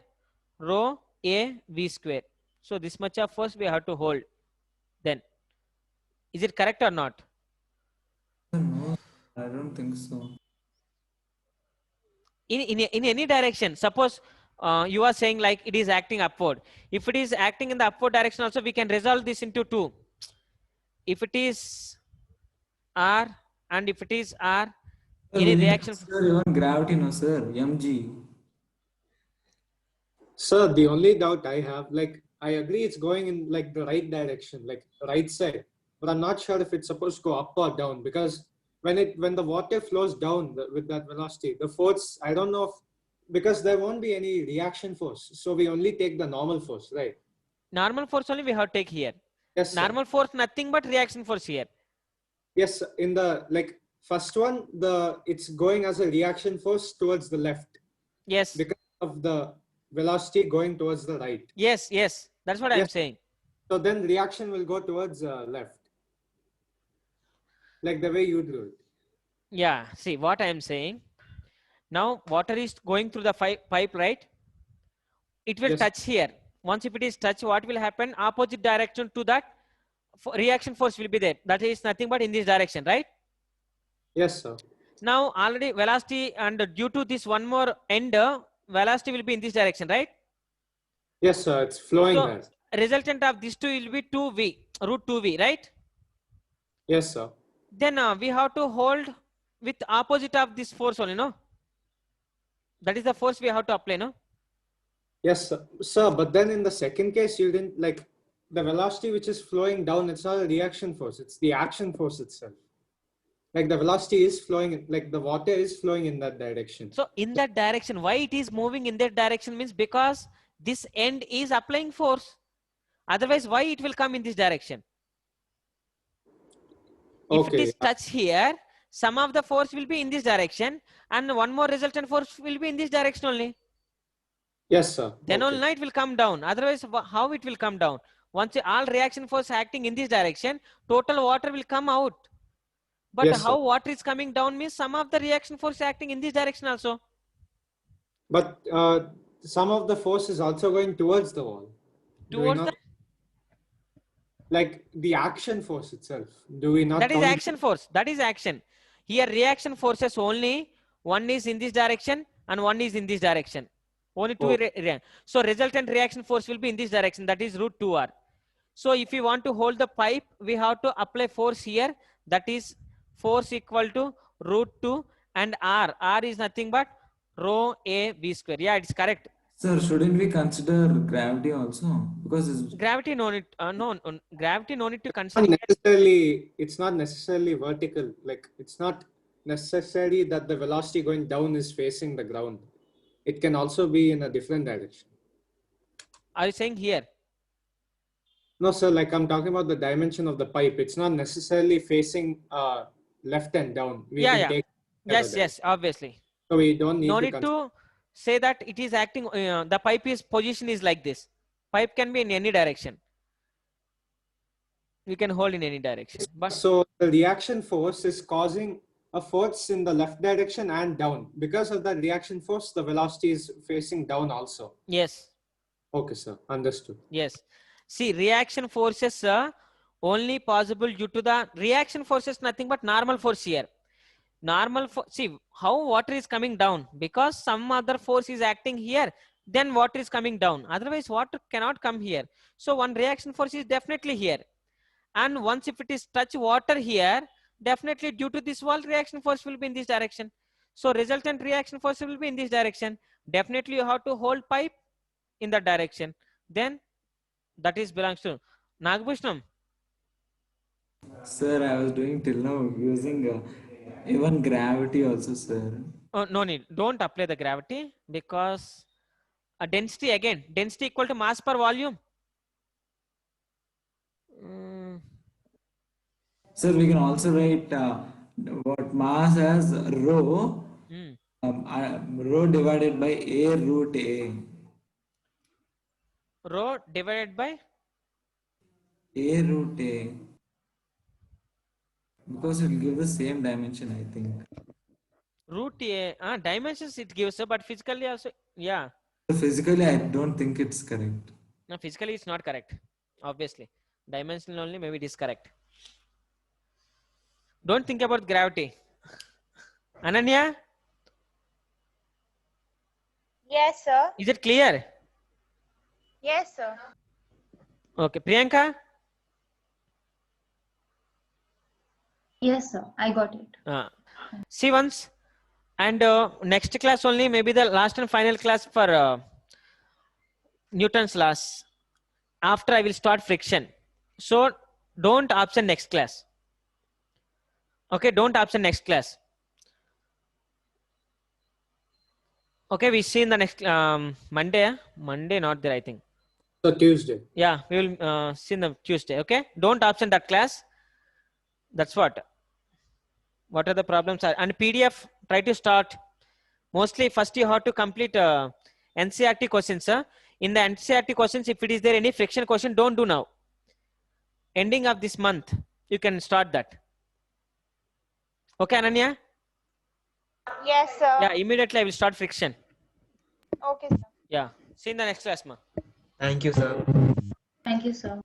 S2: rho a v square. So this much of force we have to hold. Then is it correct or not?
S1: No, I don't think so.
S2: In any direction, suppose you are saying like it is acting upward. If it is acting in the upward direction also, we can resolve this into two. If it is r and if it is r,
S1: Sir,
S2: any
S1: we need to
S2: reaction.
S1: consider even gravity, no, sir. Mg.
S5: Sir, the only doubt I have, like, I agree it's going in like the right direction, like right side, but I'm not sure if it's supposed to go up or down because when the water flows down with that velocity, the force, I don't know if, because there won't be any reaction force, so we only take the normal force, right?
S2: Normal force only we have to take here.
S5: Yes, sir.
S2: Normal force nothing but reaction force here.
S5: Yes, in the like first one, it's going as a reaction force towards the left
S2: Yes.
S5: because of the velocity going towards the right.
S2: Yes, yes. That's what I'm
S5: Yes.
S2: saying.
S5: So then reaction will go towards left, like the way you drew it.
S2: Yeah, see what I'm saying. Now water is going through the pipe, right? It will
S5: Yes.
S2: touch here. Once if it is touch, what will happen? Opposite direction to that reaction force will be there. That is nothing but in this direction, right?
S5: Yes, sir.
S2: Now already velocity and due to this one more end, velocity will be in this direction, right?
S5: Yes, sir. It's flowing
S2: So
S5: there.
S2: resultant of this two will be 2v, root 2v, right?
S5: Yes, sir.
S2: Then we have to hold with opposite of this force only, no? That is the force we have to apply, no?
S5: Yes, sir. Sir, but then in the second case, you didn't like the velocity which is flowing down. It's not a reaction force. It's the action force itself. Like the velocity is flowing, like the water is flowing in that direction.
S2: So in that direction, why it is moving in that direction means because this end is applying force. Otherwise, why it will come in this direction? If it
S5: Okay.
S2: is touch here, some of the force will be in this direction and one more resultant force will be in this direction only.
S5: Yes, sir.
S2: Then
S5: Okay.
S2: only it will come down. Otherwise, how it will come down? Once all reaction force acting in this direction, total water will come out. But
S5: Yes,
S2: how
S5: sir.
S2: water is coming down means some of the reaction force acting in this direction also.
S5: But some of the force is also going towards the wall. Do we
S2: Towards
S5: not?
S2: the,
S5: Like the action force itself. Do we not?
S2: that is
S5: count it?
S2: action force. That is action. Here reaction forces only one is in this direction and one is in this direction. Only two.
S5: Oh.
S2: So resultant reaction force will be in this direction. That is root 2r. So if you want to hold the pipe, we have to apply force here. That is force equal to root 2 and r. R is nothing but rho a v square. Yeah, it's correct.
S1: Sir, shouldn't we consider gravity also? Because it's
S2: Gravity no need. Gravity no need to
S5: Not
S2: consider.
S5: necessarily, it's not necessarily vertical. Like it's not necessary that the velocity going down is facing the ground. It can also be in a different direction.
S2: Are you saying here?
S5: No, sir, like I'm talking about the dimension of the pipe. It's not necessarily facing left and down. We
S2: Yeah,
S5: can
S2: yeah.
S5: take
S2: Yes,
S5: there.
S2: yes, obviously.
S5: So we don't need
S2: No
S5: to
S2: need
S5: consider.
S2: to say that it is acting. The pipe is position is like this. Pipe can be in any direction. We can hold in any direction. But
S5: So the reaction force is causing a force in the left direction and down. Because of that reaction force, the velocity is facing down also.
S2: yes,
S5: Okay, sir. Understood.
S2: yes. See, reaction forces are only possible due to the reaction forces. Nothing but normal force here. Normal force. See how water is coming down because some other force is acting here. Then water is coming down. Otherwise, water cannot come here. So one reaction force is definitely here. And once if it is touch water here, definitely due to this wall, reaction force will be in this direction. So resultant reaction force will be in this direction. Definitely you have to hold pipe in that direction. Then that is belongs to Nagbhushnam.
S1: Sir, I was doing till now using even gravity also, sir.
S2: Oh, no need. Don't apply the gravity because a density again. Density equal to mass per volume.
S1: Sir, we can also write what mass as rho, rho divided by A root A.
S2: Rho divided by
S1: A root A. Because it will give the same dimension, I think.
S2: root A. Dimensions it gives, but physically also, yeah.
S1: Physically, I don't think it's correct.
S2: No, physically it's not correct. Obviously, dimensional only maybe it is correct. Don't think about gravity. Ananya,
S4: Yes, sir.
S2: is it clear?
S4: Yes, sir.
S2: Okay, Priyanka.
S8: Yes, sir. I got it.
S2: See once, and next class only maybe the last and final class for Newton's laws. After I will start friction. So don't absent next class. Okay, don't absent next class. Okay, we see in the next Monday. Monday not there, I think.
S5: So Tuesday.
S2: Yeah, we will see in the Tuesday. Okay, don't absent that class. That's what are the problems are. And PDF, try to start. Mostly first you have to complete NCERT questions. In the NCERT questions, if it is there any friction question, don't do now. Ending of this month, you can start that. Okay, Ananya?
S4: Yes, sir.
S2: Yeah, immediately I will start friction.
S4: Okay, sir.
S2: Yeah, see you in the next class, ma.
S3: Thank you, sir.
S8: Thank you, sir.